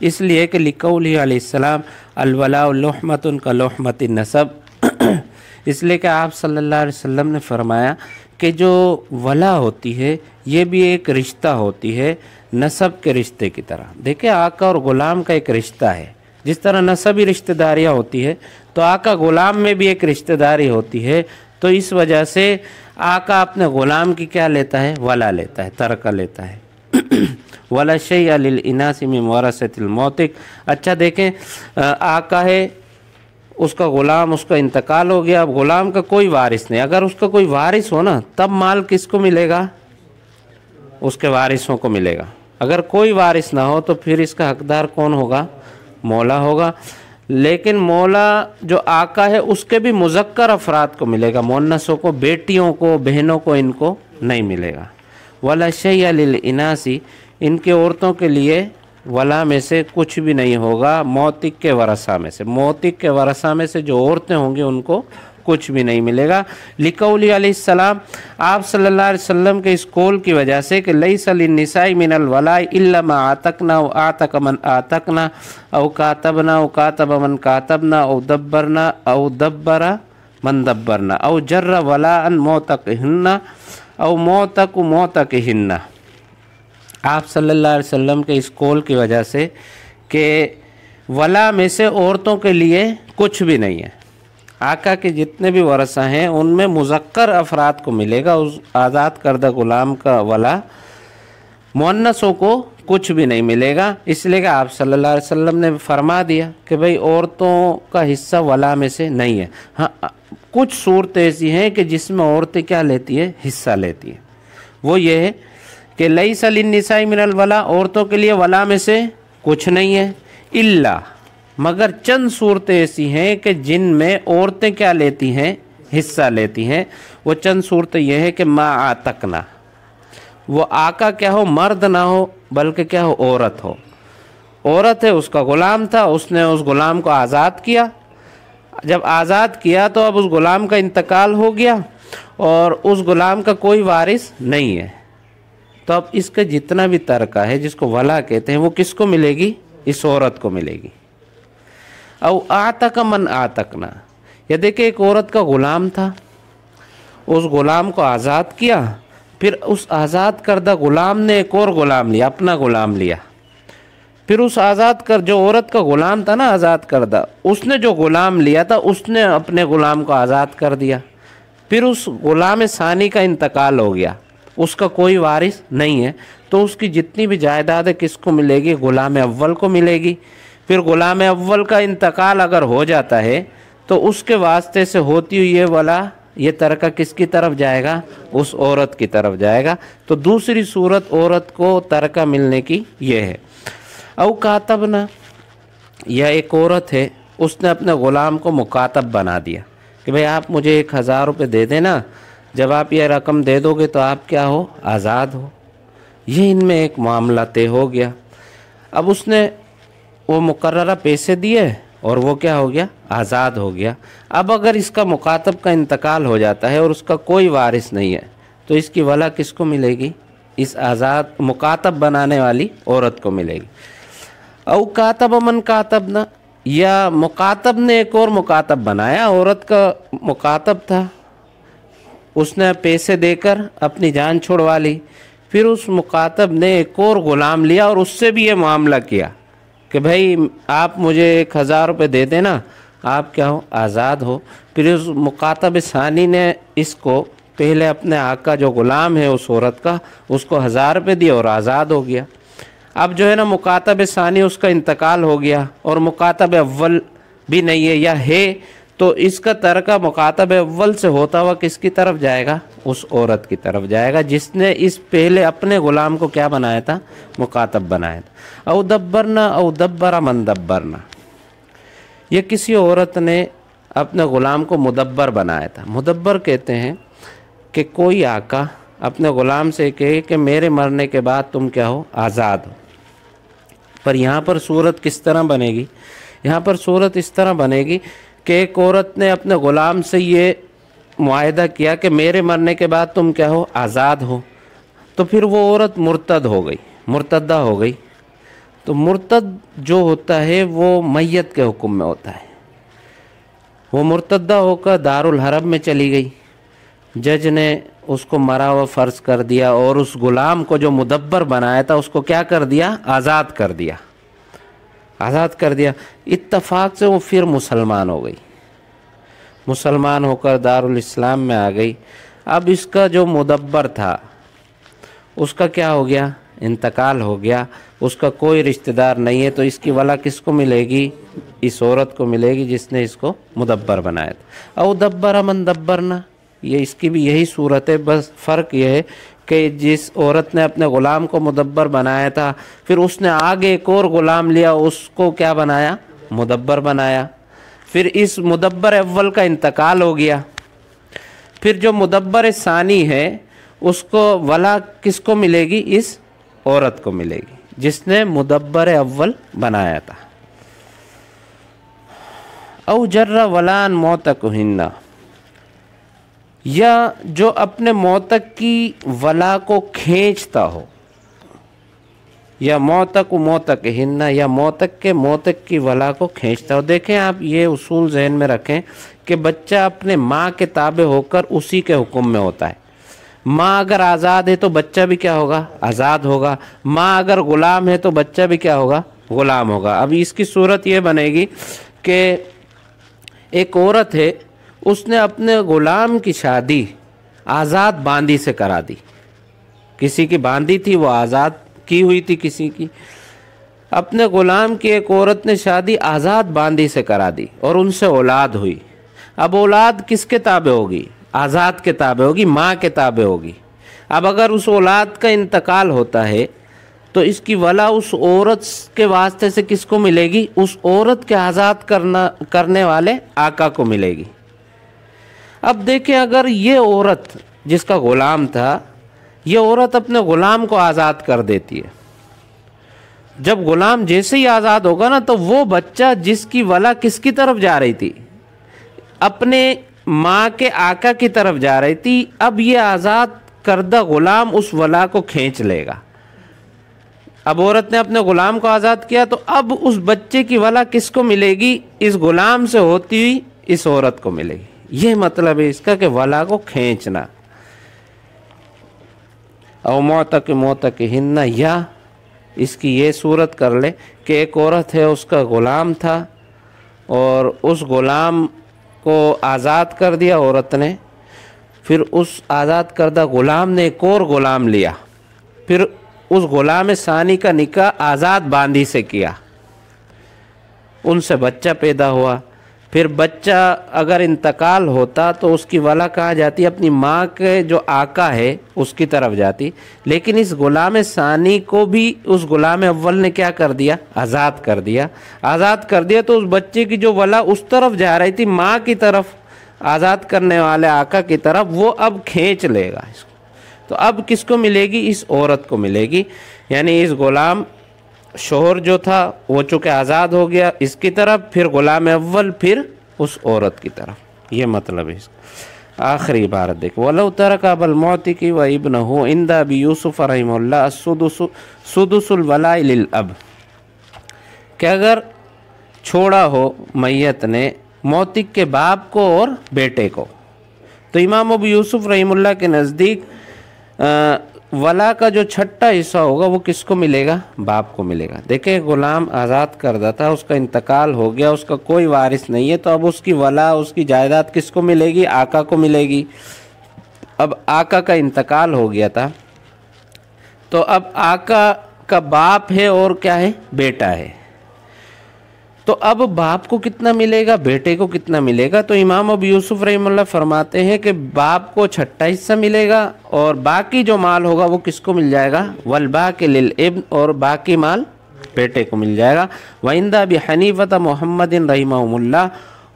इसलिए कि लिकौली अलैहिस्सलाम अलवलाउ लुहमतुन का लुहमति नसब, इसलिए कि आप सल्लल्लाहु अलैहि वसल्लम ने फरमाया कि जो वला होती है ये भी एक रिश्ता होती है नसब के रिश्ते की तरह। देखिए, आका और ग़ुलाम का एक रिश्ता है, जिस तरह नसबी रिश्तेदारियाँ होती है, तो आका ग़ुलाम में भी एक रिश्तेदारी होती है। तो इस वजह से आका अपने ग़ुलाम की क्या लेता है, वला लेता है, तरका लेता है। वला शैअ लिल इनासी मिन वरसतिल मौतिक। अच्छा देखें, आका है, उसका ग़ुलाम, उसका इंतकाल हो गया, अब ग़ुलाम का कोई वारिस नहीं। अगर उसका कोई वारिस हो ना, तब माल किसको मिलेगा, उसके वारिसों को मिलेगा। अगर कोई वारिस ना हो तो फिर इसका हकदार कौन होगा, मौला होगा। लेकिन मौला जो आका है उसके भी मुज़क्कर अफराद को मिलेगा, मुन्नसों को, बेटियों को, बहनों को इनको नहीं मिलेगा। वला शैअ लिल इनासी, इनके औरतों के लिए वला में से कुछ भी नहीं होगा, मौतिक के वरसा में से, मौतिक के वरसा में से जो औरतें होंगी उनको कुछ भी नहीं मिलेगा। लिकौली अलैहिस्सलाम, आप सल्लल्लाहु अलैहि वसल्लम के इस कौल की वजह से कि लैसा लिन्निसाई मिनल वलाई इल्ला मा आतकना व आतक मन आतकना औ कातबना व कातब मन कातबना औ दब्बरना औ दब्बरा मन दब्बरना औ जर्र वलाअन मौतकहिन्ना औ मौतक मौतकहिन्ना। आप सल्लल्लाहु अलैहि वसल्लम के इस कौल की वजह से कि वला में से औरतों के लिए कुछ भी नहीं है, आका के जितने भी वरसा हैं उनमें मुज़क्कर अफराद को मिलेगा, उस आज़ाद करदा ग़ुलाम का वला, मुअन्नसों को कुछ भी नहीं मिलेगा। इसलिए कि आप सल्लल्लाहु अलैहि वसल्लम ने फरमा दिया कि भाई औरतों का हिस्सा वला में से नहीं है। हाँ, कुछ सूरतें ऐसी हैं कि जिसमें औरतें क्या लेती है, हिस्सा लेती हैं। वो ये है कि लैसा लिन्निसाई मिनल वला, औरतों के लिए वला में से कुछ नहीं है, इल्ला, मगर चंद सूरतें ऐसी हैं कि जिनमें औरतें क्या लेती हैं, हिस्सा लेती हैं। वो चंद सूरतें यह है कि माँ आतकना, वो आका क्या हो, मर्द ना हो बल्कि क्या हो, औरत हो। औरत है, उसका ग़ुलाम था, उसने उस ग़ुलाम को आज़ाद किया। जब आज़ाद किया तो अब उस ग़ुलाम का इंतकाल हो गया और उस ग़ुलाम का कोई वारिस नहीं है, तो अब इसका जितना भी तरका है, जिसको वला कहते हैं, वो किसको मिलेगी, इस औरत को मिलेगी। औ आतक मन आतकना, या देखिए एक औरत का ग़ुलाम था, उस ग़ुलाम को आज़ाद किया, फिर उस आज़ाद करदा ग़ुलाम ने एक और ग़ुलाम लिया, अपना ग़ुलाम लिया। फिर उस आज़ाद कर, जो औरत का ग़ुलाम था ना आज़ाद करदा, उसने जो ग़ुलाम लिया था उसने अपने ग़ुलाम को आज़ाद कर दिया। फिर उस ग़ुलाम सानी का इंतकाल हो गया, उसका कोई वारिस नहीं है, तो उसकी जितनी भी जायदाद है किसको मिलेगी, ग़ुलाम अव्वल को मिलेगी। फिर ग़ुलाम अव्वल का इंतकाल अगर हो जाता है तो उसके वास्ते से होती हुई ये वला, ये तरका किसकी तरफ जाएगा, उस औरत की तरफ जाएगा। तो दूसरी सूरत औरत को तरका मिलने की ये है। औ कातबना, यह एक औरत है, उसने अपने ग़ुलाम को मुकातब बना दिया कि भाई आप मुझे 1000 रुपये दे देना, जब आप यह रकम दे दोगे तो आप क्या हो, आज़ाद हो। ये इनमें एक मामला तय हो गया। अब उसने वो मुकर्ररा पैसे दिए और वो क्या हो गया, आज़ाद हो गया। अब अगर इसका मुकातब का इंतकाल हो जाता है और उसका कोई वारिस नहीं है तो इसकी वला किसको मिलेगी, इस आज़ाद मुकातब बनाने वाली औरत को मिलेगी। औ कातब मन कातब ना, या मुकातब ने एक और मुकातब बनाया, औरत का मुकातब था, उसने पैसे देकर अपनी जान छुड़वा ली, फिर उस मुकातब ने एक और ग़ुलाम लिया और उससे भी ये मामला किया कि भाई आप मुझे 1000 रुपये दे देना, आप क्या हो, आज़ाद हो। फिर उस मुकातब सानी ने इसको पहले अपने आका जो ग़ुलाम है उस औरत का, उसको 1000 रुपये दिए और आज़ाद हो गया। अब जो है ना मुकातब सानी उसका इंतकाल हो गया और मुकातब अव्वल भी नहीं है या है, तो इसका तरका मुकातब अव्वल से होता हुआ किसकी तरफ जाएगा, उस औरत की तरफ जाएगा जिसने इस पहले अपने ग़ुलाम को क्या बनाया था, मुकातब बनाया था। औ दब्बरना औ दब्बरा मन दब्बरना, ये किसी औरत ने अपने ग़ुलाम को मुदब्बर बनाया था। मुदब्बर कहते हैं कि कोई आका अपने ग़ुलाम से कहे कि मेरे मरने के बाद तुम क्या हो, आज़ाद हो। पर यहाँ पर सूरत किस तरह बनेगी, यहाँ पर सूरत इस तरह बनेगी कि एक औरत ने अपने ग़ुलाम से ये मुआहदा किया कि मेरे मरने के बाद तुम क्या हो, आज़ाद हो। तो फिर वो औरत मुर्तद हो गई, मुर्तदा हो गई। तो मुर्तद जो होता है वो मैयत के हुक्म में होता है। वो मुर्तदा होकर दारुल हरब में चली गई, जज ने उसको मरा हुआ फ़र्ज़ कर दिया और उस ग़ुलाम को जो मुदब्बर बनाया था उसको क्या कर दिया, आज़ाद कर दिया, आज़ाद कर दिया। इत्तफाक से वो फिर मुसलमान हो गई, मुसलमान होकर दारुल इस्लाम में आ गई। अब इसका जो मुदब्बर था उसका क्या हो गया, इंतकाल हो गया, उसका कोई रिश्तेदार नहीं है, तो इसकी वला किसको मिलेगी, इस औरत को मिलेगी जिसने इसको मुदब्बर बनाया था। औ दब्बर मन दब्बरना, ये इसकी भी यही सूरत है, बस फ़र्क यह है कि जिस औरत ने अपने ग़ुलाम को मुदब्बर बनाया था फिर उसने आगे एक और ग़ुलाम लिया, उसको क्या बनाया, मुदब्बर बनाया। फिर इस मुदब्बर अव्वल का इंतकाल हो गया, फिर जो मुदब्बर सानी है उसको वला किसको मिलेगी, इस औरत को मिलेगी जिसने मुदब्बर अव्वल बनाया था। औ जर्रा वलान मौतक हिन्ना, या जो अपने मौतक की वला को खींचता हो, या मौतक मौतक हिन्ना, या मौतक के मौतक की वला को खींचता हो। देखें आप ये उसूल जहन में रखें कि बच्चा अपने माँ के ताबे होकर उसी के हुक्म में होता है। माँ अगर आज़ाद है तो बच्चा भी क्या होगा, आज़ाद होगा। माँ अगर ग़ुलाम है तो बच्चा भी क्या होगा, ग़ुलाम होगा। अभी इसकी सूरत ये बनेगी कि एक औरत है, उसने अपने ग़ुलाम की शादी आज़ाद बांदी से करा दी। किसी की बांदी थी, वो आज़ाद की हुई थी किसी की। अपने ग़ुलाम की एक औरत ने शादी आज़ाद बांदी से करा दी और उनसे औलाद हुई। अब औलाद किसके ताबे होगी, आज़ाद के ताबे होगी, माँ के ताबे होगी। अब अगर उस औलाद का इंतकाल होता है तो इसकी वला उस औरत के वास्ते से किसको मिलेगी, उस औरत के आज़ाद करने वाले आका को मिलेगी। अब देखें, अगर ये औरत जिसका ग़ुलाम था, ये औरत अपने ग़ुलाम को आज़ाद कर देती है, जब ग़ुलाम जैसे ही आज़ाद होगा ना तो वो बच्चा जिसकी वला किसकी तरफ जा रही थी, अपने माँ के आका की तरफ जा रही थी, अब ये आज़ाद करदा ग़ुलाम उस वला को खींच लेगा। अब औरत ने अपने ग़ुलाम को आज़ाद किया तो अब उस बच्चे की वला किसको मिलेगी, इस ग़ुलाम से होती हुई इस औरत को मिलेगी। ये मतलब है इसका कि वला को खींचना। और मौतक हिन्ना, या इसकी ये सूरत कर ले कि एक औरत है, उसका ग़ुलाम था और उस ग़ुलाम को आज़ाद कर दिया औरत ने, फिर उस आज़ाद करदा ग़ुलाम ने एक और ग़ुलाम लिया, फिर उस ग़ुलाम सानी का निकाह आज़ाद बांदी से किया, उनसे बच्चा पैदा हुआ। फिर बच्चा अगर इंतकाल होता तो उसकी वला कहाँ जाती, अपनी माँ के जो आका है उसकी तरफ जाती। लेकिन इस ग़ुलाम सानी को भी उस ग़ुलाम अव्वल ने क्या कर दिया, आज़ाद कर दिया। आज़ाद कर दिया तो उस बच्चे की जो वला उस तरफ जा रही थी, माँ की तरफ, आज़ाद करने वाले आका की तरफ, वो अब खींच लेगा इसको। तो अब किसको मिलेगी, इस औरत को मिलेगी। यानी इस ग़ुलाम शोहर जो था वो चूँकि आज़ाद हो गया इसकी तरफ, फिर ग़ुलाम अव्वल, फिर उस औरत की तरफ, ये मतलब है इसका। आखिरी इबारत देखो, वलौ तरका अबल मोतिकी व इब्नहु इंदा अबी यूसुफ रहिमहुल्लाह सुदुसुल वलाई लिल अब, कि अगर छोड़ा हो मैयत ने मोतिक के बाप को और बेटे को, तो इमाम अबू यूसुफ रहीमुल्लाह के नज़दीक वला का जो छठा हिस्सा होगा वो किसको मिलेगा? बाप को मिलेगा। देखें, ग़ुलाम आज़ाद करदा था, उसका इंतकाल हो गया, उसका कोई वारिस नहीं है, तो अब उसकी वला, उसकी जायदाद किसको मिलेगी? आका को मिलेगी। अब आका का इंतकाल हो गया था, तो अब आका का बाप है और क्या है? बेटा है। तो अब बाप को कितना मिलेगा, बेटे को कितना मिलेगा? तो इमाम अबू यूसुफ रहीमुल्लाह फरमाते हैं कि बाप को छठा हिस्सा मिलेगा और बाकी जो माल होगा वो किसको मिल जाएगा? वल बाकी लिल इब्न, और बाकी माल बेटे को मिल जाएगा। वइंदा अबी हनीफा मुहम्मदिन रहिमहुल्लाह,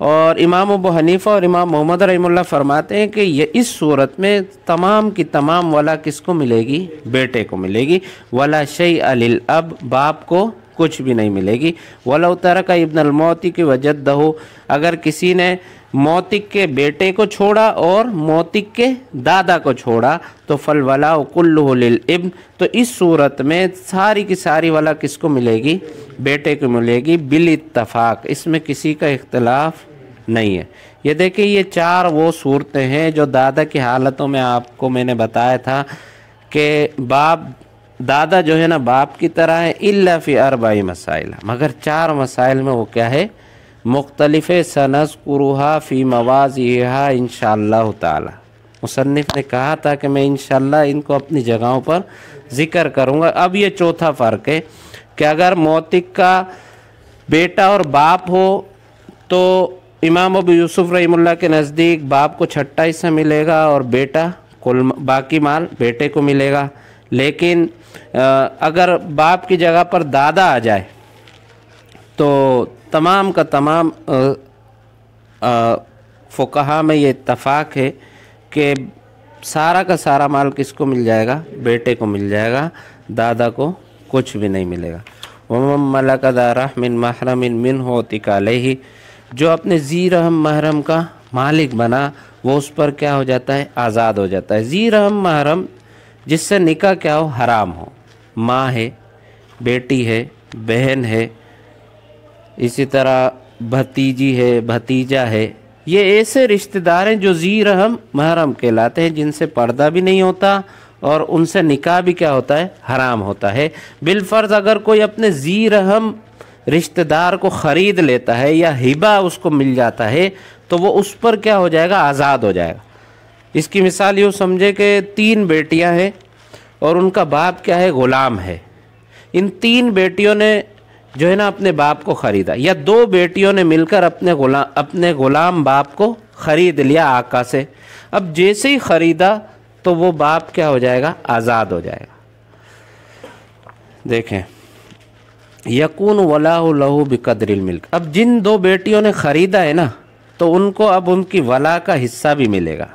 और इमाम अबू हनीफा और इमाम मोहम्मद रहीमुल्लाह फरमाते हैं कि ये इस सूरत में तमाम की तमाम वला किसको मिलेगी? बेटे को मिलेगी। वला शैअ लिल अब, बाप को कुछ भी नहीं मिलेगी। वलौ तरका इब्न अल मोती की वजद्दहु, अगर किसी ने मोतिक के बेटे को छोड़ा और मोतिक के दादा को छोड़ा, तो फल वला कुल्लुहु लिल इब्न, तो इस सूरत में सारी की सारी वला किसको मिलेगी? बेटे को मिलेगी, बिल इत्तफाक, इसमें किसी का इख्तिलाफ नहीं है। ये देखिए, ये चार वो सूरतें हैं जो दादा की हालतों में आपको मैंने बताया था कि बाप, दादा जो है ना बाप की तरह है, इल्ला फ़ी अर्बाई मसाइल, मगर चार मसाइल में वो क्या है? मुख्तलिफ़ सनज़कुरुहा फ़ी मवाज़िहा इंशाअल्लाह ताला। मुसन्निफ़ ने कहा था कि मैं इंशाअल्लाह इनको अपनी जगहों पर ज़िक्र करूँगा। अब ये चौथा फ़र्क है कि अगर मोतिक का बेटा और बाप हो तो इमाम अबू यूसुफ रहीमुल्लाह के नज़दीक बाप को छठा हिस्सा मिलेगा और बेटा कुल बाकी माल बेटे को मिलेगा। लेकिन अगर बाप की जगह पर दादा आ जाए तो तमाम का तमाम फ़ुक़हा में ये इत्तफ़ाक़ है कि सारा का सारा माल किसको मिल जाएगा? बेटे को मिल जाएगा, दादा को कुछ भी नहीं मिलेगा। वमन मलक दा रहमिन महरमिन मिन्हु उतिका अलैहि, जो अपने ज़ी रहम महरम का मालिक बना वो उस पर क्या हो जाता है? आज़ाद हो जाता है। ज़ी रहम महरम जिससे निकाह क्या हो? हराम हो। माँ है, बेटी है, बहन है, इसी तरह भतीजी है, भतीजा है, ये ऐसे रिश्तेदार हैं जो ज़ी रहम महरम कहलाते हैं, जिनसे पर्दा भी नहीं होता और उनसे निकाह भी क्या होता है? हराम होता है। बिलफ़र्ज़ अगर कोई अपने ज़ी रहम रिश्तेदार को ख़रीद लेता है या हिबा उसको मिल जाता है तो वो उस पर क्या हो जाएगा? आज़ाद हो जाएगा। इसकी मिसाल यूँ समझे कि तीन बेटियां हैं और उनका बाप क्या है? ग़ुलाम है। इन तीन बेटियों ने जो है ना अपने बाप को ख़रीदा, या दो बेटियों ने मिलकर अपने ग़ुलाम बाप को ख़रीद लिया आका से। अब जैसे ही ख़रीदा तो वो बाप क्या हो जाएगा? आज़ाद हो जाएगा। देखें, यकून वलाहु लहू बिक़द्रिल मिल्क, अब जिन दो बेटियों ने ख़रीदा है ना तो उनको अब उनकी वला का हिस्सा भी मिलेगा।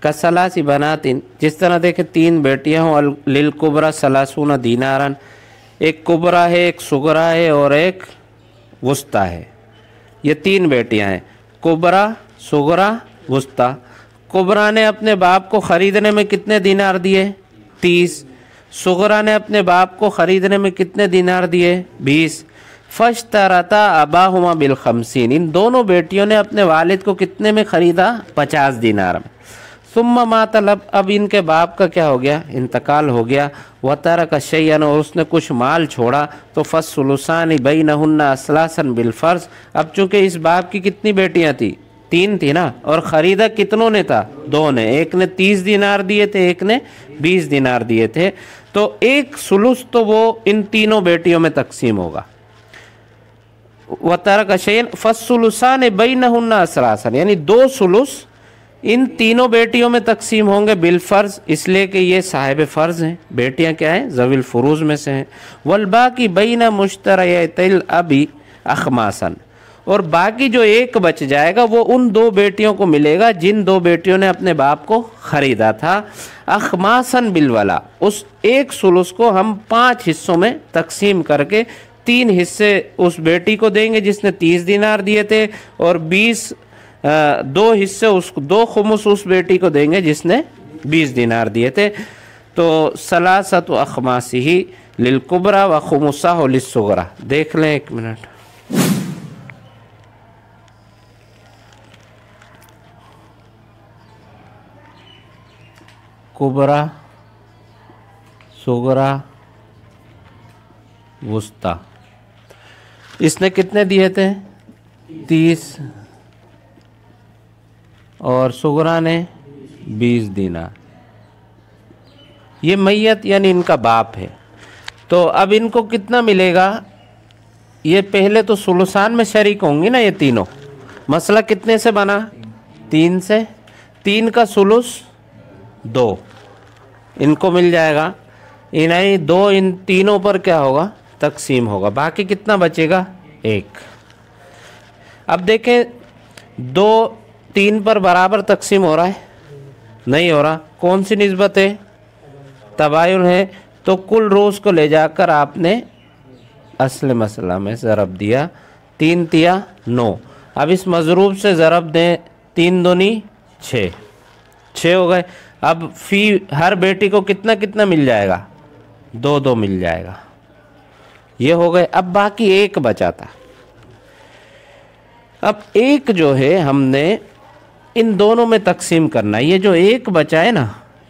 कसलासी बनातिन, जिस तरह देखे तीन बेटियां हों, लिल कुबरा सलासूना दीनारन, एक कुबरा है, एक सुगरा है और एक वुस्ता है। ये तीन बेटियां हैं, कुबरा, सुगरा, वुस्ता। कुबरा ने अपने बाप को ख़रीदने में कितने दीनार दिए? 30। सुगरा ने अपने बाप को ख़रीदने में कितने दीनार दिए? 20। फश्तरता अबाहुमा बिल खमसीन, इन दोनों बेटियों ने अपने वालिद को कितने में ख़रीदा? 50 दीनार में। सुम्मा मातलब, अब इनके बाप का क्या हो गया? इंतकाल हो गया। व तरक शैयन, और उसने कुछ माल छोड़ा, तो फस्सुलुसानी बैनहुन्ना असलासन बिल फ़र्ज़। अब चूँकि इस बाप की कितनी बेटियां थी? 3 थी ना, और ख़रीदा कितनों ने था? 2 ने। एक ने 30 दीनार दिए थे, एक ने 20 दीनार दिए थे, तो एक सुलुस तो वो इन तीनों बेटियों में तकसीम होगा। व तरक शैयन फस्सुलुसानी बैनहुन्ना असलासन, यानी 2 सुलुस इन तीनों बेटियों में तकसीम होंगे बिल फ़र्ज़, इसलिए कि ये साहिब फ़र्ज़ हैं, बेटियां क्या हैं? ज़विल फ़ुरूज़ में से हैं। वल बाकी बैना मुश्तरयतिल अबी अख़मासन, اور باقی جو ایک بچ جائے گا وہ ان دو بیٹیوں کو ملے گا جن دو بیٹیوں نے اپنے باپ کو خریدا تھا۔ اخماسن بالولا، اس ایک ثلث کو ہم 5 حصوں میں تقسیم کر کے 3 حصے اس بیٹی کو دیں گے جس نے 30 دینار دیے تھے، اور 2 حصے اس کو 2 خمس اس بیٹی کو دیں گے جس نے 20 دینار دیے تھے۔ تو ثلاثۃ اخماسہ للکبریٰ و خمسہ للصغریٰ۔ دیکھ لیں ایک منٹ، کبریٰ، صغریٰ، وسطیٰ، اس نے کتنے دیے تھے؟ 30، اور صغریٰ نے 20 دینار۔ یہ میت یعنی ان کا باپ ہے، تو اب ان کو کتنا ملے گا؟ یہ پہلے تو ثلثان میں شریک ہوں گی نا یہ تینوں۔ مسئلہ کتنے سے بنا؟ 3 سے۔ 3 کا ثلث 2 ان کو مل جائے گا، انہیں 2 ان تینوں پر کیا ہوگا؟ تقسیم ہوگا۔ باقی کتنا بچے گا؟ 1۔ اب دیکھیں 2 3 پر برابر تقسیم ہو رہا ہے؟ نہیں ہو رہا۔ کون سی نسبت ہے؟ تباین ہے۔ تو کل روز کو لے جا کر آپ نے اصل مسئلہ میں ضرب دیا، 3 تیا 9۔ اب اس مضروب سے ضرب دیں، 3 دونی 6، 6 ہو گئے۔ اب فی ہر بیٹی کو کتنا کتنا مل جائے گا؟ 2 2 مل جائے گا۔ یہ ہو گئے۔ اب باقی 1 بچا تھا۔ اب 1 جو ہے ہم نے ان دونوں میں تقسیم کرنا ہے۔ یہ جو 1 بچا ہے نا،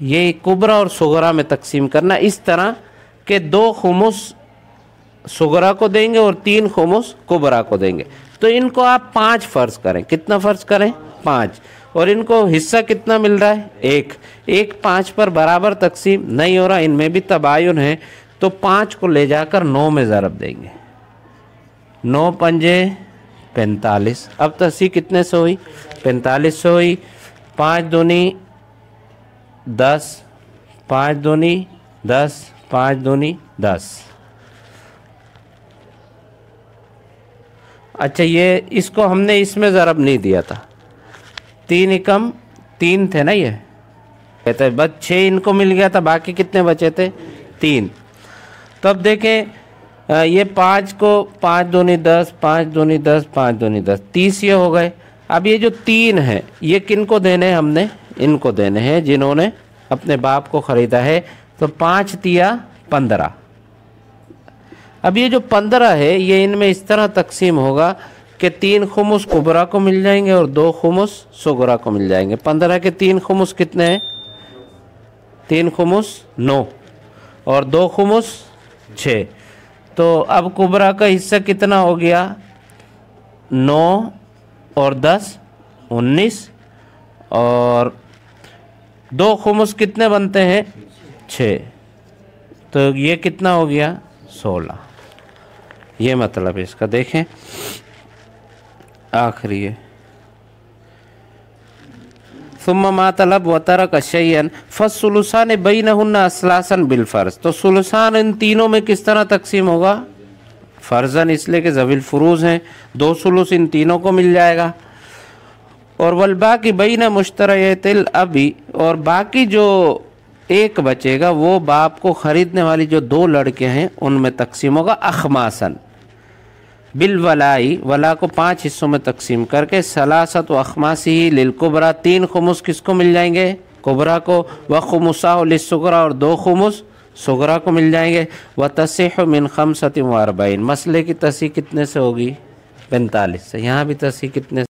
یہ کبریٰ اور صغریٰ میں تقسیم کرنا، اس طرح کہ 2 خمس صغریٰ کو دیں گے اور 3 خمس کبریٰ کو دیں گے۔ تو ان کو آپ 5 فرض کریں۔ کتنا فرض کریں؟ 5۔ اور ان کو حصہ کتنا مل رہا ہے؟ 1۔ 1 5 پر برابر تقسیم نہیں ہو رہا، ان میں بھی تباین ہے، تو 5 کو لے جا کر 9 میں ضرب دیں گے۔ 9 پنجے 45۔ اب تصحیح کتنے سے ہوئی؟ 45 سے ہوئی۔ 5 دونی 10، 5 دونی 10، 5 دونی 10۔ اچھا، یہ اس کو ہم نے اس میں ضرب نہیں دیا تھا، 3 × 3 تھے نا، یہ کہتے بس 6 ان کو مل گیا تھا، باقی کتنے بچے تھے؟ 3۔ تو اب دیکھیں یہ 5 کو 5 دونی 10، 5 دونی 10، 5 دونی 10، 30 یہ ہو گئے۔ اب یہ جو 3 ہے یہ کن کو دینے ہیں؟ ہم نے ان کو دینے ہیں جنہوں نے اپنے باپ کو خریدا ہے۔ تو 5 تیا 15۔ اب یہ جو 15 ہے یہ ان میں اس طرح تقسیم ہوگا کہ 3 خمس کبریٰ کو مل جائیں گے اور 2 خمس صغریٰ کو مل جائیں گے۔ 15 کے 3 خمس کتنے ہیں؟ 3 خمس 9 اور 2 خمس 6۔ تو اب کبریٰ کا حصہ کتنا ہو گیا؟ 9 اور 10 19، اور 2 خمس کتنے بنتے ہیں؟ 6۔ تو یہ کتنا ہو گیا؟ 16۔ یہ مطلب ہے اس کا۔ دیکھیں آخری ہے، ثم ما طلب وترک شیئا فالثلثان بینہن اثلاثا بالفرض۔ تو ثلثان ان تینوں میں کس طرح تقسیم ہوگا؟ فرضاً، اس لیے کہ ذوی الفروض ہیں، 2 ثلث ان تینوں کو مل جائے گا۔ اور والباقی بین مشتریت الاب، اور باقی جو 1 بچے گا وہ باپ کو خریدنے والی جو 2 لڑکے ہیں ان میں تقسیم ہوگا اخماسن بالولائی، ولا کو 5 حصوں میں تقسیم کر کے ثلاثۃ اخماسہ للکبریٰ، 3 خمس کس کو مل جائیں گے؟ کبریٰ کو، وخمسہ للصغریٰ، اور 2 خمس صغریٰ کو مل جائیں گے۔ وتصح من 45۔ مسئلے کی تصحیح کتنے سے ہوگی؟ 45 سے۔ یہاں بھی تصحیح کتنے سے؟